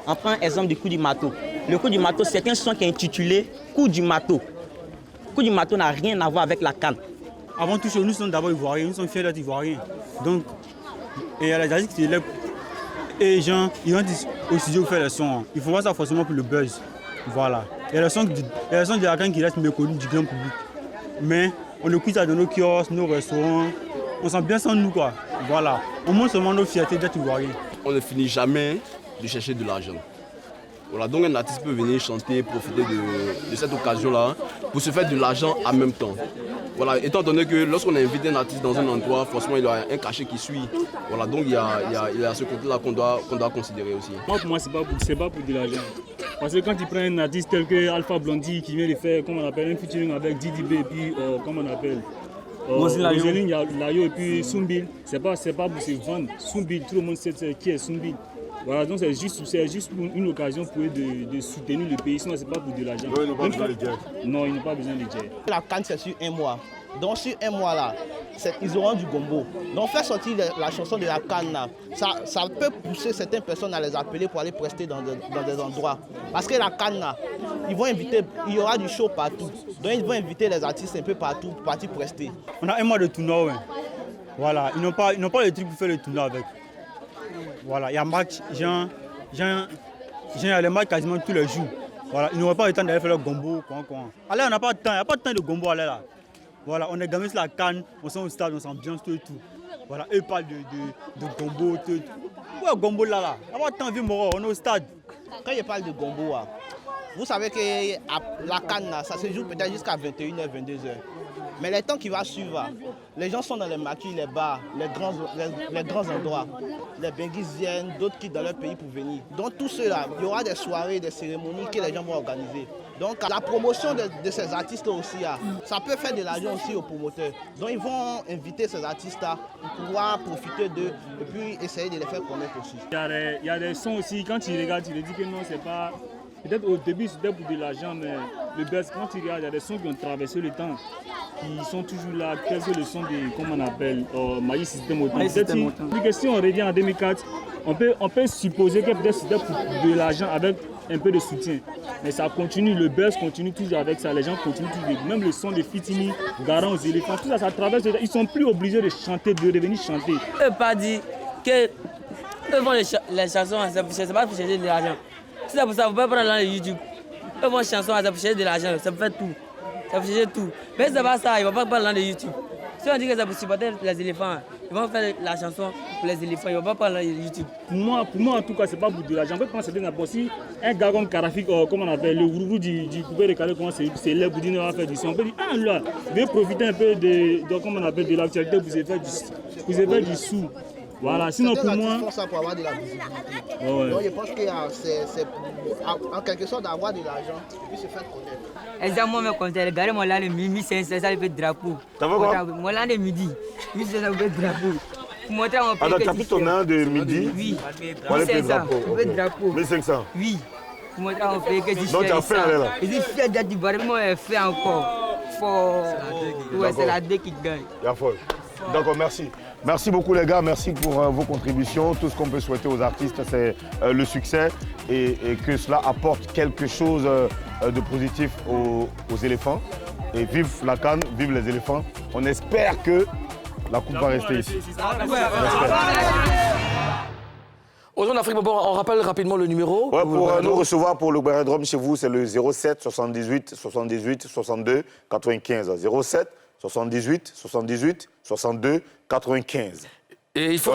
On prend l'exemple du coup du marteau. Le coup du marteau, c'est un son qui est intitulé Coup du marteau. Coup du marteau n'a rien à voir avec la CAN. Avant tout, nous sommes d'abord ivoiriens, nous sommes fiers d'être ivoiriens. Donc, et il y a les artistes qui élèvent. Et les gens, ils vont au studio faire les sons. Il ne faut pas ça forcément pour le buzz. Voilà. Il y a les sons de la CAN qui restent méconnus du grand public. Mais on écoute ça dans nos kiosques, nos restaurants. On sent bien sans nous, quoi. Voilà. On montre seulement nos fiertés d'être ivoiriens. On ne finit jamais de chercher de l'argent. Voilà, donc un artiste peut venir chanter, profiter de cette occasion-là pour se faire de l'argent en même temps. Voilà, étant donné que lorsqu'on invite un artiste dans un endroit, forcément il y a un cachet qui suit. Voilà, donc il y a ce côté-là qu'on doit considérer aussi. Moi, pour moi, c'est pas pour de l'argent. Parce que quand tu prends un artiste tel que Alpha Blondy qui vient de faire, comment on appelle, un featuring avec Didi B et puis, comment on appelle, Roseline Layo et puis Soumbil, c'est pas pour se vendre. Soumbil, tout le monde sait qui est Soumbil. Voilà, donc c'est juste une occasion pour eux de soutenir le pays, sinon c'est pas pour de l'argent. Non, ils n'ont pas besoin de jet. Non, ils n'ont pas besoin de jet. La CAN, c'est sur un mois. Donc sur un mois là, ils auront du gombo. Donc faire sortir la chanson de la CAN là, ça peut pousser certaines personnes à les appeler pour aller prester dans des endroits. Parce que la CAN là, ils vont inviter, il y aura du show partout. Donc ils vont inviter les artistes un peu partout pour partir prester. On a un mois de tournoi, ouais. Voilà, ils n'ont pas le truc pour faire le tournoi avec. Voilà, il y a match, il y a les matchs quasiment tous les jours. Voilà, ils n'auront pas le temps d'aller faire le gombo, Allez, on n'a pas de temps, il n'y a pas de temps de gombo, allez là. Voilà, on est gamin sur la CAN, on sent au stade, on s'ambiance, tout et tout. Voilà, eux parlent de gombo, tout et tout. Ouais, gombo là. Il n'y a pas de temps, vieux Moro, on est au stade. Quand je parle de gombo, vous savez que la CAN là, ça se joue peut-être jusqu'à 21h, 22h. Mais les temps qui vont suivre, les gens sont dans les maquis, les bars, les grands endroits. Les Benguis viennent, d'autres quittent dans leur pays pour venir. Donc tout cela, il y aura des soirées, des cérémonies que les gens vont organiser. Donc la promotion de ces artistes aussi, ça peut faire de l'argent aussi aux promoteurs. Donc ils vont inviter ces artistes-là pour pouvoir profiter d'eux et puis essayer de les faire connaître aussi. Il y a des sons aussi, quand tu regardes, tu te dis que non, c'est pas... Peut-être au début c'était pour de l'argent, mais le best, quand tu regardes, il y a des sons qui ont traversé le temps, qui sont toujours là, quelques leçons de, comment on appelle, Maïs Système Autant. Peut-être si on revient en 2004, on peut supposer que peut-être c'était pour de l'argent avec un peu de soutien. Mais ça continue, le buzz continue toujours avec ça, les gens continuent toujours. Même le son de Fitini, Garant aux éléphants, tout ça, ça traverse. Ils ne sont plus obligés de chanter, de revenir chanter. Eux pas dit que eux font les chansons, c'est pas pour chercher de l'argent. Si c'est pour ça, vous pouvez prendre dans YouTube. Eux font des chansons, c'est pour chercher de l'argent, ça peut faire tout. Ça peut chercher tout. Mais c'est pas ça, ils ne vont pas prendre dans YouTube. Si on dit que c'est pour supporter les éléphants, ils vont faire la chanson pour les éléphants, ils ne vont pas parler de YouTube. Pour moi, en tout cas, ce n'est pas pour de l'argent. En fait, quand c'était n'importe si un gars comme Karafik, comment on appelle, le gourou du coupé de Calais, comment c'est l'air Boudine va faire du son. On peut dire, ah là, je vais profiter un peu de comment on appelle, de l'actualité pour se faire du sou. Voilà, sinon pour moi. Font ça pour avoir de la visibilité. Ouais. Donc je pense que c'est en quelque sorte d'avoir de l'argent et se faire connaître. Exactement, mais quand regardez-moi là, le midi, c'est ça le drapeau. T'as vu quoi? Moi là, le midi, c'est ça le drapeau. Pour montrer à mon pays. Alors, tu as pris ton 1 de midi? Oui. Voilà le 1500. drapeau. 1500? Oui. Pour montrer à mon pays que je suis. Donc, tu as fait un là? Je suis fier d'être du barré, moi, je fais encore. Ouais, c'est la D qui gagne. D'accord, merci. Merci beaucoup les gars, merci pour vos contributions. Tout ce qu'on peut souhaiter aux artistes, c'est le succès et que cela apporte quelque chose de positif aux éléphants. Et vive la CAN, vive les éléphants. On espère que la coupe va rester ici. Aux zones d'Afrique, on rappelle rapidement le numéro. Ouais, pour nous recevoir pour le Baradrome chez vous, c'est le 07 78 78 62 95. 07 78 78 62 95. Et il faut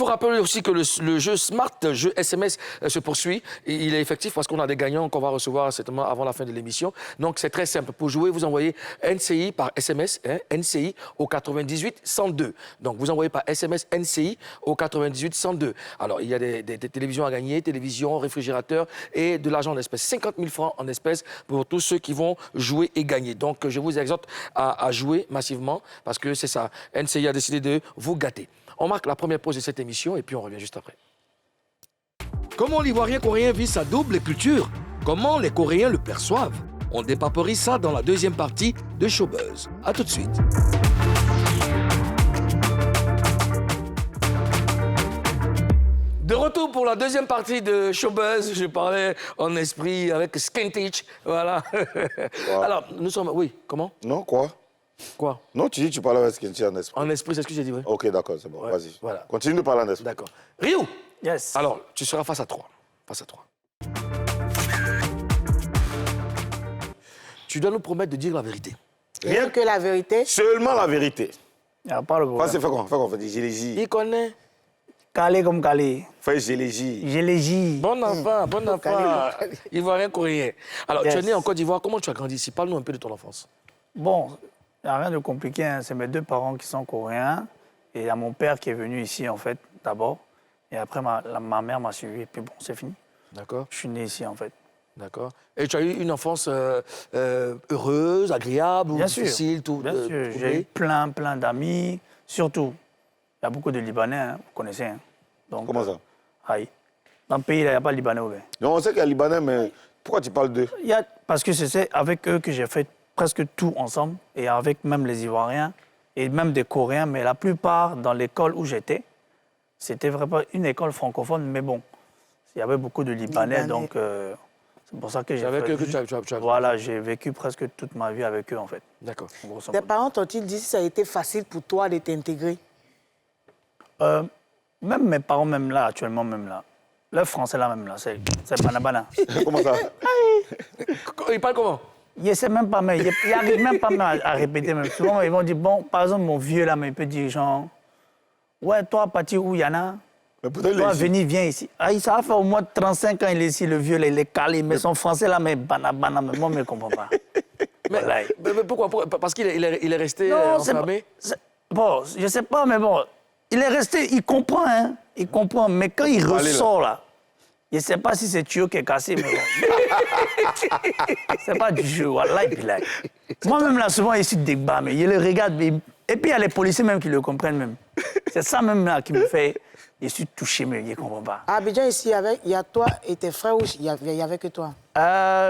rappeler aussi que le jeu Smart, jeu SMS, se poursuit. Et il est effectif parce qu'on a des gagnants qu'on va recevoir certainement avant la fin de l'émission. Donc c'est très simple. Pour jouer, vous envoyez NCI par SMS, NCI au 98 102. Donc vous envoyez par SMS NCI au 98 102. Alors il y a des télévisions à gagner, télévision, réfrigérateur et de l'argent en espèces. 50 000 francs en espèces pour tous ceux qui vont jouer et gagner. Donc je vous exhorte à jouer massivement parce que c'est ça. NCI a décidé de vous gâter. On marque la première pause de cette émission et puis on revient juste après. Comment l'Ivoirien coréen vit sa double culture? Comment les Coréens le perçoivent? On dépaperise ça dans la deuxième partie de Showbuzz. A tout de suite. De retour pour la deuxième partie de Showbuzz. Je parlais en esprit avec Skintich. Voilà. Wow. Alors, nous sommes... Oui, comment? Non, quoi? Quoi? Non, tu dis que tu parles avec Skintich en esprit. En esprit, c'est ce que j'ai dit, oui. Ok, d'accord, c'est bon, Ouais, vas-y. voilà. Continue de parler en esprit. D'accord. Ryu! Yes. Alors, tu seras face à toi. Face à toi. Tu dois nous promettre de dire la vérité. Rien que la vérité. Seulement la vérité. Il n'y a pas le problème. Fais quoi? Fais gélégie. Il connaît. Calé comme calé. Fais gélégie. Gélégie. Bon enfant, bon enfant. Ivoirien coréen. Alors, Yes. tu es né en Côte d'Ivoire. Comment tu as grandi ici? Parle-nous un peu de ton enfance. Bon, il n'y a rien de compliqué. Hein. C'est mes deux parents qui sont coréens. Et il y a mon père qui est venu ici, en fait, d'abord. Et après, ma mère m'a suivi. Et puis bon, c'est fini. D'accord. Je suis né ici, en fait. D'accord. Et tu as eu une enfance heureuse, agréable, Bien ou sûr. difficile, tout Bien sûr. J'ai eu plein d'amis. Surtout, il y a beaucoup de Libanais, hein, vous connaissez. Hein. Donc, Comment ça? Aïe. Dans le pays, il n'y a pas de Libanais. Ouais. Non, on sait qu'il y a Libanais, mais pourquoi tu parles d'eux? Parce que c'est avec eux que j'ai fait presque tout ensemble, et avec même les Ivoiriens, et même des Coréens, mais la plupart, dans l'école où j'étais, c'était vraiment une école francophone, mais bon, il y avait beaucoup de Libanais, donc c'est pour ça que j'ai avec fait... eux que tu as... Voilà, j'ai vécu presque toute ma vie avec eux, en fait. D'accord. Tes parents t'ont-ils dit si ça a été facile pour toi de t'intégrer? Même mes parents, même là, actuellement, même là, le français là, même là, c'est banabana. Comment ça? Il parle comment? Il ne sait même pas, mais il n'arrive même pas à répéter. Même. Souvent, ils vont dire, bon, par exemple, mon vieux là, mais il peut dire genre, ouais, toi, partir où il y en a? Toi, venir, viens ici. Ah, ça va faire au moins 35 ans, il est ici, le vieux, là, il est calé, mais son français là, mais banabana, mais moi, je ne comprends pas. Mais pourquoi? Parce qu'il est resté enfermé? Bon, je ne sais pas, mais bon, il est resté, il comprend, hein, il comprend, mais quand il ressort là, je ne sais pas si c'est Thio qui est cassé, mais bon. C'est pas du jeu, wallah, moi-même, là, souvent, ici, débat, mais il le regarde, mais... et puis il y a les policiers même qui le comprennent même. C'est ça même là qui me fait... Je suis touché, mais je ne comprends pas. À Abidjan, ici, il y a toi et tes frères, ou il y avait que toi?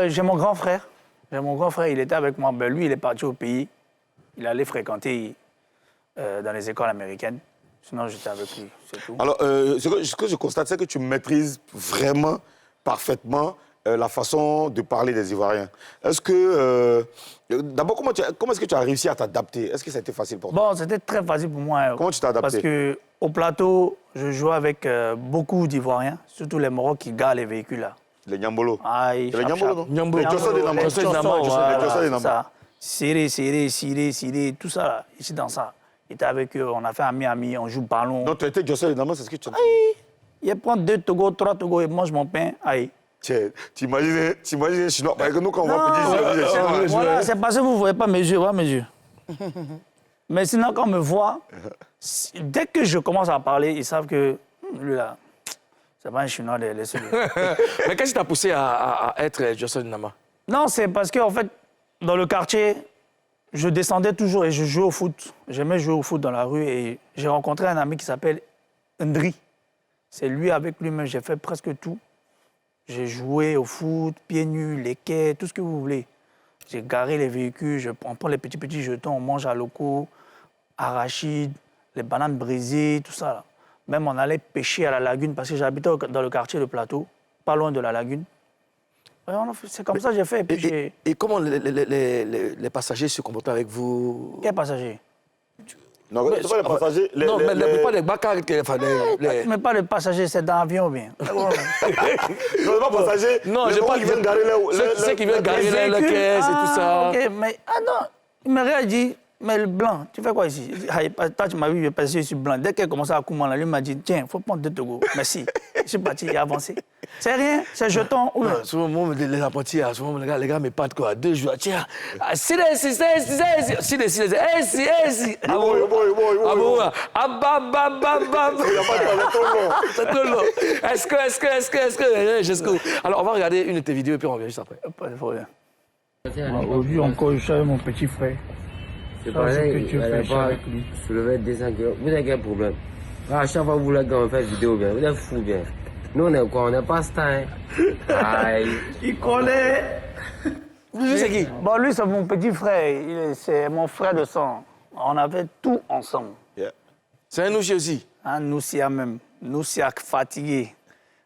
J'ai mon grand frère. J'ai mon grand frère, il était avec moi. Ben, lui, il est parti au pays. Il allait fréquenter dans les écoles américaines. Sinon, j'étais avec lui, c'est tout. Alors, ce que je constate, c'est que tu maîtrises vraiment, parfaitement, la façon de parler des Ivoiriens. Est-ce que... D'abord, comment est-ce que tu as réussi à t'adapter? Est-ce que ça a été facile pour toi? Bon, c'était très facile pour moi. Comment tu t'es adapté? Parce qu'au plateau, je jouais avec beaucoup d'Ivoiriens, surtout les Marocs qui garent les véhicules là. Les Nyambolo. Aïe, les Nyambolo, non? Nyambolo. Les Djosso des Nama. Les Djosso des Nama. ça. Siré, tout ça là, ici dans ça. J'étais avec eux, on a fait ami, on joue ballon. Donc tu étais Djosso des Nama, c'est ce que tu as dit? Aïe, il prend 2 Togo, 3 Togo et mange mon pain, aïe. Tu imagines les Chinois? Parce que nous, quand on voit petit Chinois... Voilà, c'est parce que vous ne voyez pas mes yeux, voilà mes yeux. Mais sinon, quand on me voit, dès que je commence à parler, ils savent que lui là, c'est pas un Chinois, laissez-le. Mais qu'est-ce qui t'a poussé à être Djosso Nama? Non, c'est parce qu'en fait, dans le quartier, je descendais toujours et je jouais au foot. J'aimais jouer au foot dans la rue et j'ai rencontré un ami qui s'appelle Ndri. C'est lui, avec lui-même, j'ai fait presque tout. J'ai joué au foot, pieds nus, les quais, tout ce que vous voulez. J'ai garé les véhicules, on prend les petits jetons, on mange à locaux, arachides, les bananes brisées, tout ça. Là. Même on allait pêcher à la lagune parce que j'habitais dans le quartier de Plateau, pas loin de la lagune. C'est comme ça que j'ai fait. Et comment les passagers se comportent avec vous? Quels passagers? Non, mais, pas les passagers. Non, mais pas les bacars. Mais pas les passagers, c'est dans l'avion bien. Non, pas passagers. Non, j'ai pas qui viennent garer ceux qui viennent garer la caisse et tout ça. Ok, mais non, il m'a rien dit. Mais le blanc, tu fais quoi ici? Toi, tu m'as vu, parce que je suis blanc. Dès qu'elle commençait à couper, lui m'a dit, tiens, il faut prendre 2 Togo. Merci. Je suis parti, il a avancé. C'est rien, c'est jeton. Souvent, les apprentis, souvent, les gars me partent quoi, 2 jours. Tiens, si. C'est trop long. Est-ce que. Alors, on va regarder une de tes vidéos et puis on revient juste après. Pas de problème. Aujourd'hui encore, je suis avec mon petit frère. C'est pareil, elle n'a pas soulevé 200 kilos. Vous avez quel problème? À chaque fois que vous, les gars, on fait vidéo bien, vous êtes fous bien. Nous, on est quoi? On n'est pas star. Aïe. Il connaît. Lui, c'est qui? Bon, lui, c'est mon petit frère. C'est mon frère de sang. On avait tout ensemble. Yeah. C'est un Noussia aussi? Un Noussia même. Noussia fatigué.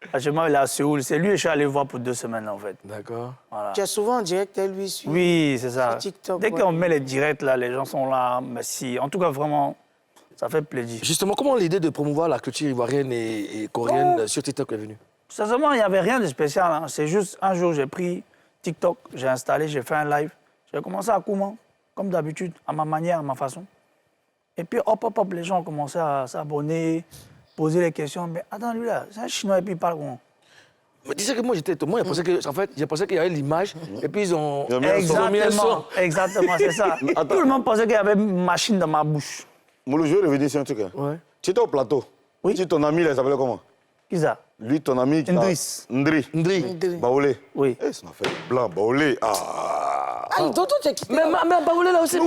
Franchement, il est à Séoul. C'est lui que je suis allé voir pour 2 semaines, en fait. D'accord. Voilà. Tu es souvent en direct, lui, sur Oui, c'est ça. TikTok, Dès qu'on met les directs, là, les gens sont là. Merci. En tout cas, vraiment, ça fait plaisir. Justement, comment l'idée de promouvoir la culture ivoirienne et coréenne sur TikTok est venue? Sincèrement, il n'y avait rien de spécial. Hein. C'est juste, un jour, j'ai pris TikTok, j'ai installé, j'ai fait un live. J'ai commencé à comment, comme d'habitude, à ma manière, à ma façon. Et puis, hop, les gens ont commencé à s'abonner, poser les questions. Mais attends, lui là, c'est un Chinois et puis il parle comment? Mais tu sais que moi, j'ai pensé qu'il y avait l'image et puis ils ont mis un son. Exactement, c'est ça. Tout le monde pensait qu'il y avait une machine dans ma bouche. Moulou, je vais revenir sur un truc. Ouais. Tu étais au plateau. Oui. Tu ton ami, il s'appelait comment? Qui ça? Lui, ton ami... Ndri. Baoulé. Oui. Eh, ça m'a fait blanc, Baoulé. Ah, tonton, tu as quitté. Mais Baoulé là aussi,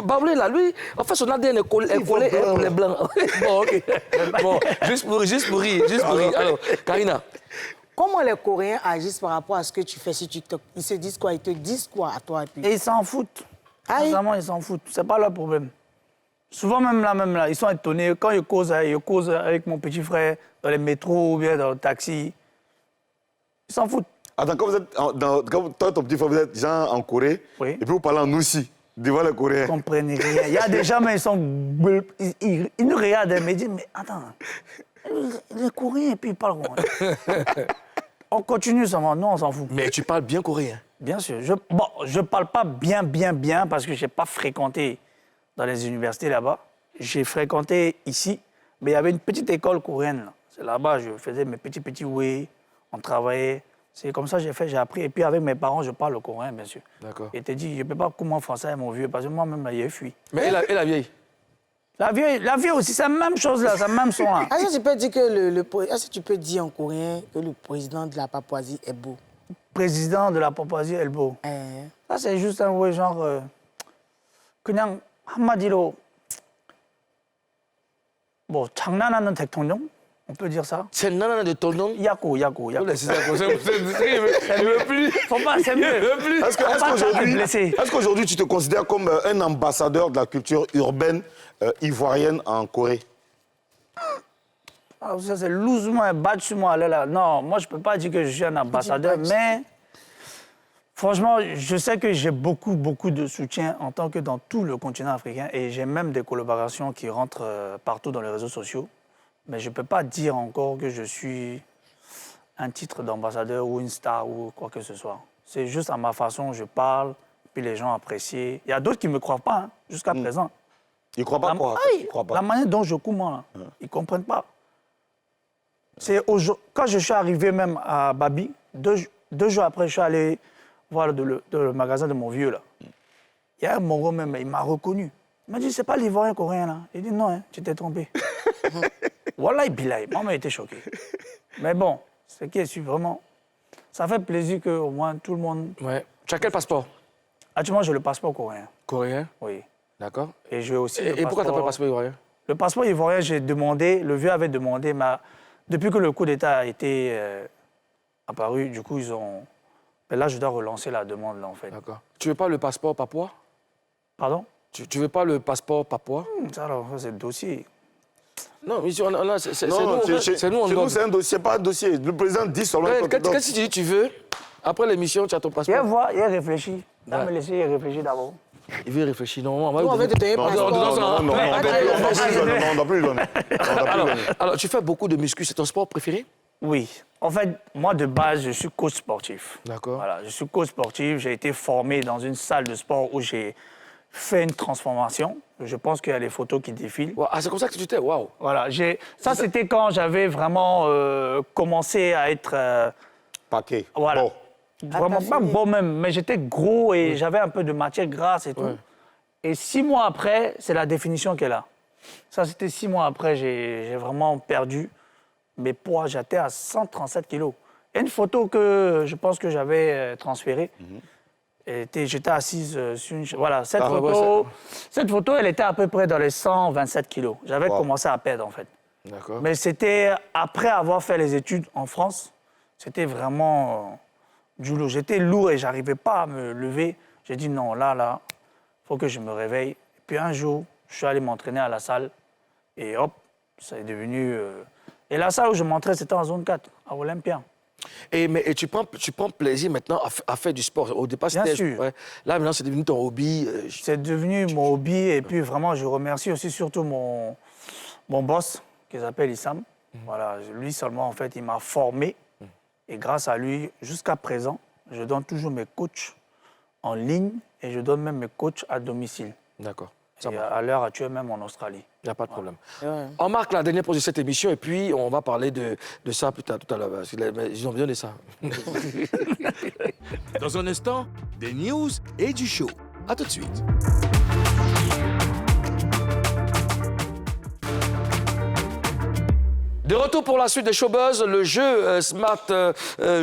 Baoulé là, lui, en fait, son ADN est collé pour les blancs. Bon, ok. Bon, juste pour rire. Alors, Karina. Comment les Coréens agissent par rapport à ce que tu fais sur TikTok? Ils se disent quoi? Ils te disent quoi à toi? Et ils s'en foutent. Sincèrement, ils s'en foutent. C'est pas leur problème. Souvent, même là, ils sont étonnés. Quand ils causent avec mon petit frère dans les métros ou bien dans le taxi, ils s'en foutent. Attends, quand vous êtes quand toi, ton petit frère, vous êtes gens en Corée, et puis vous parlez en aussi, devant les Coréens. Ils ne comprennent rien. Il y a des gens, mais ils nous regardent et me disent, mais attends, les Coréens, et puis ils parlent comment? On continue seulement, nous on s'en fout. Mais tu parles bien coréen? Bien sûr. Je parle pas bien parce que je n'ai pas fréquenté dans les universités là-bas. J'ai fréquenté ici, mais il y avait une petite école coréenne. C'est là-bas, je faisais mes petits ouais, on travaillait. C'est comme ça que j'ai appris. Et puis avec mes parents, je parle le coréen, bien sûr. D'accord. Et te dit, je ne peux pas comment français mon vieux, parce que moi-même, là, j'ai fui. Mais et la vieille? La vieille aussi, c'est la même chose là, c'est le même son là. Est-ce que tu peux dire que est-ce que tu peux dire en coréen que le président de la Papouasie est beau? Président de la Papouasie est beau. Ça c'est juste un ouais, genre 그냥 한마디로 뭐 장난하는 대통령? On peut dire ça? C'est Nana de ton nom? Yako. C'est ça. Il veut plus. Faut pas, c'est mieux. Est-ce qu'aujourd'hui, tu te considères comme un ambassadeur de la culture urbaine ivoirienne en Corée? Ah, ça, c'est lousement battre sur moi. Là. Non, moi, je ne peux pas dire que je suis un ambassadeur, mais franchement, je sais que j'ai beaucoup de soutien en tant que dans tout le continent africain et j'ai même des collaborations qui rentrent partout dans les réseaux sociaux. Mais je ne peux pas dire encore que je suis un titre d'ambassadeur ou une star ou quoi que ce soit. C'est juste à ma façon, je parle, puis les gens apprécient. Il y a d'autres qui ne me croient pas, jusqu'à présent. Ils ne croient pas quoi? La manière dont je cours, moi, ils ne comprennent pas. Quand je suis arrivé même à Babi, deux jours après, je suis allé voir le magasin de mon vieux, là. Il y a un Moro même, il m'a reconnu. Il m'a dit, c'est pas l'Ivoirien coréen, là. Il dit, non, hein, tu t'es trompé. Wallah, billahi, maman a été choquée. Mais bon, ce qui est sûr, vraiment, ça fait plaisir qu'au moins tout le monde... Ouais. Tu as quel passeport? Actuellement, j'ai le passeport coréen. Coréen? Oui. D'accord. Et j'ai aussi Et pourquoi tu n'as pas le passeport ivoirien? Le passeport ivoirien, j'ai demandé, le vieux avait demandé, mais depuis que le coup d'État a été apparu, du coup, ils ont... Mais là, je dois relancer la demande, là, en fait. D'accord. Tu veux pas le passeport papouas? Pardon? Tu veux pas le passeport papouas? Ça, alors, c'est le dossier. Non, mais c'est nous, Chez nous, c'est un dossier, pas un dossier. Le président dit seulement... Qu'est-ce que tu dis, tu veux? Après l'émission, tu as ton passeport. Il réfléchit. Il me laisser y réfléchir d'abord. Il veut réfléchir. Non, on va te donner passeport. On n'a plus le donner. Alors, tu fais beaucoup de muscu, c'est ton sport préféré? Oui. En fait, moi, de base, je suis coach sportif. D'accord. Voilà, je suis coach sportif. J'ai été formé dans une salle de sport où j'ai fait une transformation. Je pense qu'il y a les photos qui défilent. Wow. Ah, c'est comme ça que tu t'es? Waouh. Voilà. Ça, c'était quand j'avais vraiment commencé à être... Paquet. Voilà. Bon. Vraiment pas bon même, mais j'étais gros et j'avais un peu de matière grasse et tout. Ouais. Et 6 mois après, c'est la définition qu'elle a. Ça, c'était 6 mois après, j'ai vraiment perdu mes poids. J'étais à 137 kilos. Il y a une photo que je pense que j'avais transférée. J'étais assise sur une... Voilà, cette photo, elle était à peu près dans les 127 kilos. J'avais commencé à perdre, en fait. D'accord. Mais c'était après avoir fait les études en France. C'était vraiment du lourd. J'étais lourd et j'arrivais pas à me lever. J'ai dit non, là, faut que je me réveille. Et puis un jour, je suis allé m'entraîner à la salle et hop, ça est devenu... Et la salle où je m'entraînais, c'était en zone 4, à Olympia. Et tu prends plaisir maintenant à faire du sport. Au départ, c'était... Bien sûr. Ouais. Là, maintenant, c'est devenu ton hobby. C'est devenu mon hobby. Et puis, vraiment, je remercie aussi surtout mon boss, qui s'appelle Issam. Voilà, lui seulement, en fait, il m'a formé. Et grâce à lui, jusqu'à présent, je donne toujours mes coachs en ligne et je donne même mes coachs à domicile. D'accord. Et à l'heure actuelle, même en Australie. Il n'y a pas de problème. Ouais. On marque la dernière pause de cette émission et puis on va parler de ça plus tard, tout à l'heure. Parce qu'ils ont besoin de ça. Dans un instant, des news et du show. À tout de suite. De retour pour la suite de Showbuzz, le jeu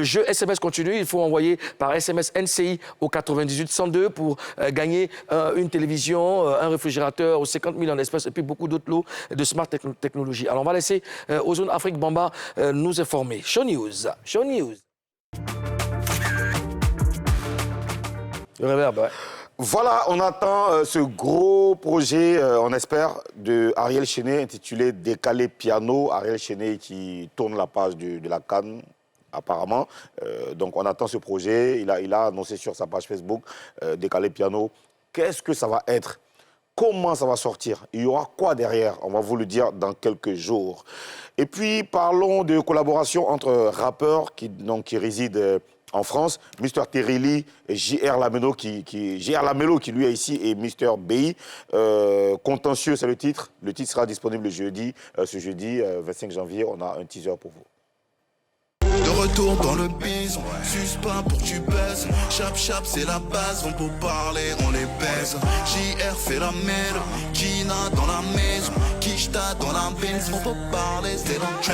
jeu SMS continue. Il faut envoyer par SMS NCI au 98 102 pour gagner une télévision, un réfrigérateur aux 50 000 en espèces et puis beaucoup d'autres lots de smart technologie. Alors on va laisser Ozone Afrique Bamba nous informer. Show News. Le réverb, ouais. Voilà, on attend ce gros projet, on espère, de Ariel Chenet intitulé Décalé Piano. Ariel Chenet qui tourne la page de la CAN, apparemment. Donc on attend ce projet. Il a annoncé sur sa page Facebook Décalé Piano. Qu'est-ce que ça va être? Comment ça va sortir? Il y aura quoi derrière? On va vous le dire dans quelques jours. Et puis parlons de collaboration entre rappeurs qui résident en France, Mr. Terilli et J.R. Lamelo qui lui est ici et Mr. BI. Contentieux, c'est le titre. Le titre sera disponible ce jeudi 25 janvier. On a un teaser pour vous. De retour dans le biz, suce pas pour que tu baises. Chap chap c'est la base, on peut parler, on les baise. JR fait la mêle, Gina dans la maison, Kishta dans la bise, on peut parler, c'est dans le train.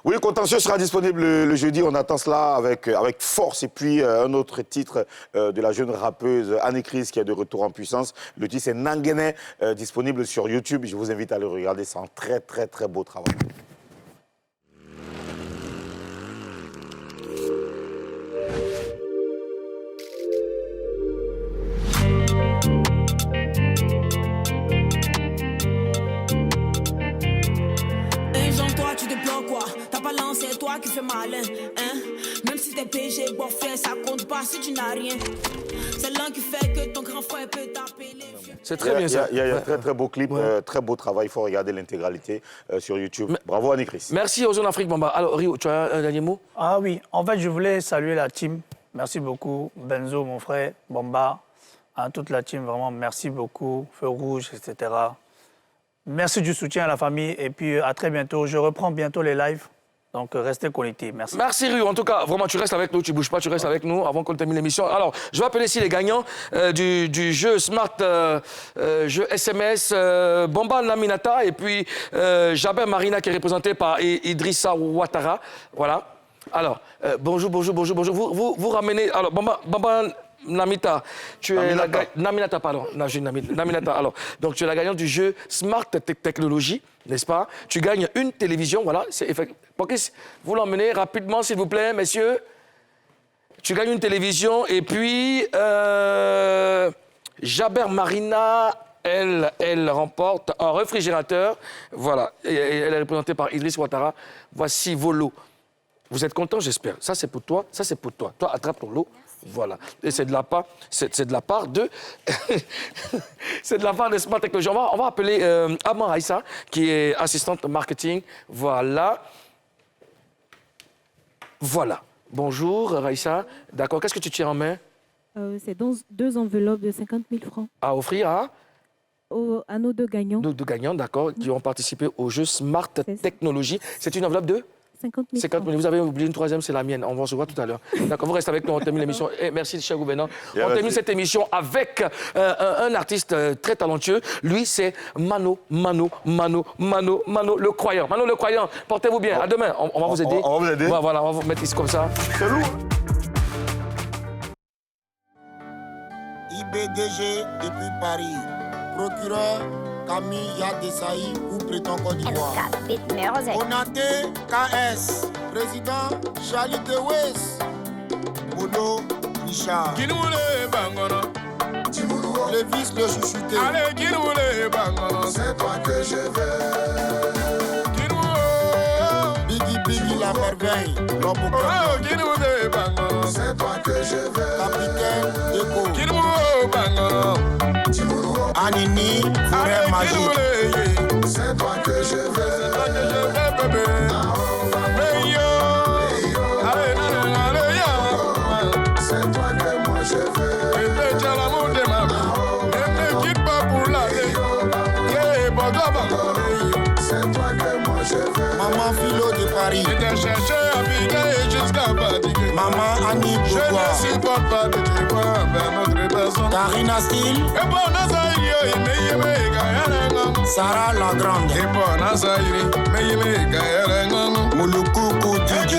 Oui, Contentieux sera disponible le jeudi. On attend cela avec force. Et puis, un autre titre de la jeune rappeuse Anne-Chris qui est de retour en puissance. Le titre, c'est Nanguene, disponible sur YouTube. Je vous invite à le regarder. C'est un très, très, très beau travail. Tu te bloques quoi? Ta balance, c'est toi qui fais malin, hein? Même si t'es PG, bon fait, ça compte pas si tu n'as rien. C'est l'un qui fait que ton grand frère peut t'appeler. C'est très bien ça. Il y a un très très beau clip, très beau travail. Il faut regarder l'intégralité sur YouTube. Bravo Anne-Chris. Merci aux Zones Afrique Bamba. Alors Rio, tu as un dernier mot? Ah oui, en fait, je voulais saluer la team. Merci beaucoup, Benzo, mon frère, Bamba, à toute la team, vraiment, merci beaucoup. Feu Rouge, etc. Merci du soutien à la famille et puis à très bientôt. Je reprends bientôt les lives, donc restez connectés. Merci. Merci Rio. En tout cas, vraiment, tu restes avec nous, tu ne bouges pas, tu restes avec nous avant qu'on termine l'émission. Alors, je vais appeler ici les gagnants du jeu Smart, jeu SMS, Bamba Naminata et puis Jaber Marina qui est représenté par Idrissa Ouattara. Voilà. Alors, bonjour. Vous ramenez... Alors, Bamba Naminata, tu es la Naminata, pardon. Naminata, alors. Donc, tu es la gagnante du jeu Smart Technologie, n'est-ce pas? Tu gagnes une télévision, voilà. Vous l'emmenez rapidement, s'il vous plaît, messieurs. Tu gagnes une télévision et puis Jaber Marina, elle remporte un réfrigérateur. Voilà. Et elle est représentée par Idriss Ouattara. Voici vos lots. Vous êtes contents, j'espère. Ça, c'est pour toi. Ça, c'est pour toi. Toi, attrape ton lot. Voilà. Et c'est de la part de... c'est de la part de Smart Technologie. On va appeler Aman Aïssa, qui est assistante marketing. Voilà. Voilà. Bonjour, Raïssa. D'accord. Qu'est-ce que tu tiens en main? C'est 2 enveloppes de 50 000 francs. À offrir à nos 2 gagnants. Nos 2 gagnants, d'accord, qui ont participé au jeu Smart Technologie. C'est une enveloppe de 50 000 50 000. Vous avez oublié une troisième, c'est la mienne. On va se voir tout à l'heure. D'accord, vous restez avec nous, on termine l'émission. Et merci, cher gouverneur. On termine cette émission avec un artiste très talentueux. Lui, c'est Mano, le croyant. Mano, le croyant. Portez-vous bien. À demain. On va vous aider. On va vous aider. Voilà, on va vous mettre ici comme ça. C'est lourd. IBDG depuis Paris. Procureur Camille Yadessaï ou prétend Côte d'Ivoire. Onaté KS. Président Charlie Dewes. Bono Richard. Le vice le chouchouté. C'est toi que je veux. Biggie la merveille. L'homme au cœur. C'est toi que je veux. Capitaine Deco. Anini, forêt magique. C'est toi que je veux. C'est toi que je veux, bébé. C'est toi que moi je veux. Et puis tu as l'amour de ma vie. Ne me quitte pas pour la vie. C'est toi que moi je veux. Maman Philo de Paris. Je t'ai cherché à Bigay jusqu'à fatiguer. Maman Annie Bourgois. Je ne supporte pas de te voir avec notre personne. Karina Steele. Et bon, Sarah la Grande. Et bon, Mouloukoukou Didi.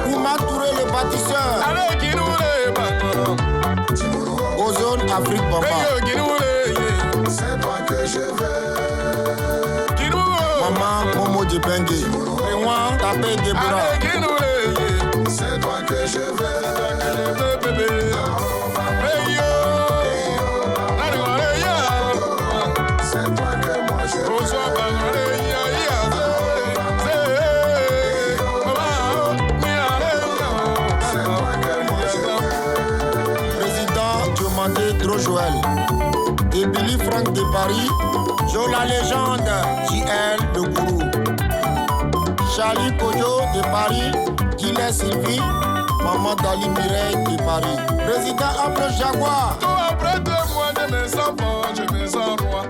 Ouma Touré le bâtisseur. Ozone Afrique Bamba. C'est toi que je veux. Maman Momo de Bengue. Et moi, tapé Deborah. C'est toi que je veux, bébé. C'est toi que moi je veux. Président Diomandé Drojoël. Et Billy Frank de Paris. Jo la légende. JL le gourou. Charlie Kojo de Paris. Gilles Sylvie. Maman Dali Mireille de Paris. Président Approche Jaguar. Tout après 2 mois de mes enfants, je me sens roi.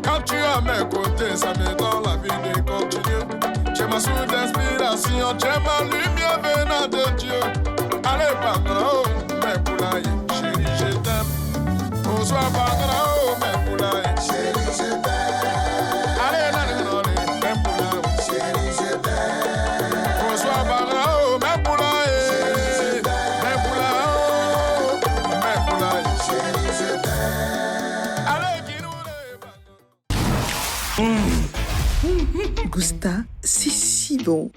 Quand tu es à mes côtés, ça me donne la vie de continuer. Tu es ma source d'inspiration, tu es ma lumière venant de Dieu. Allez, Bangrao, mes poulailles, chérie, je t'aime. Bonsoir, Bangrao, mes poulailles, chérie, Gusta, c'est si bon.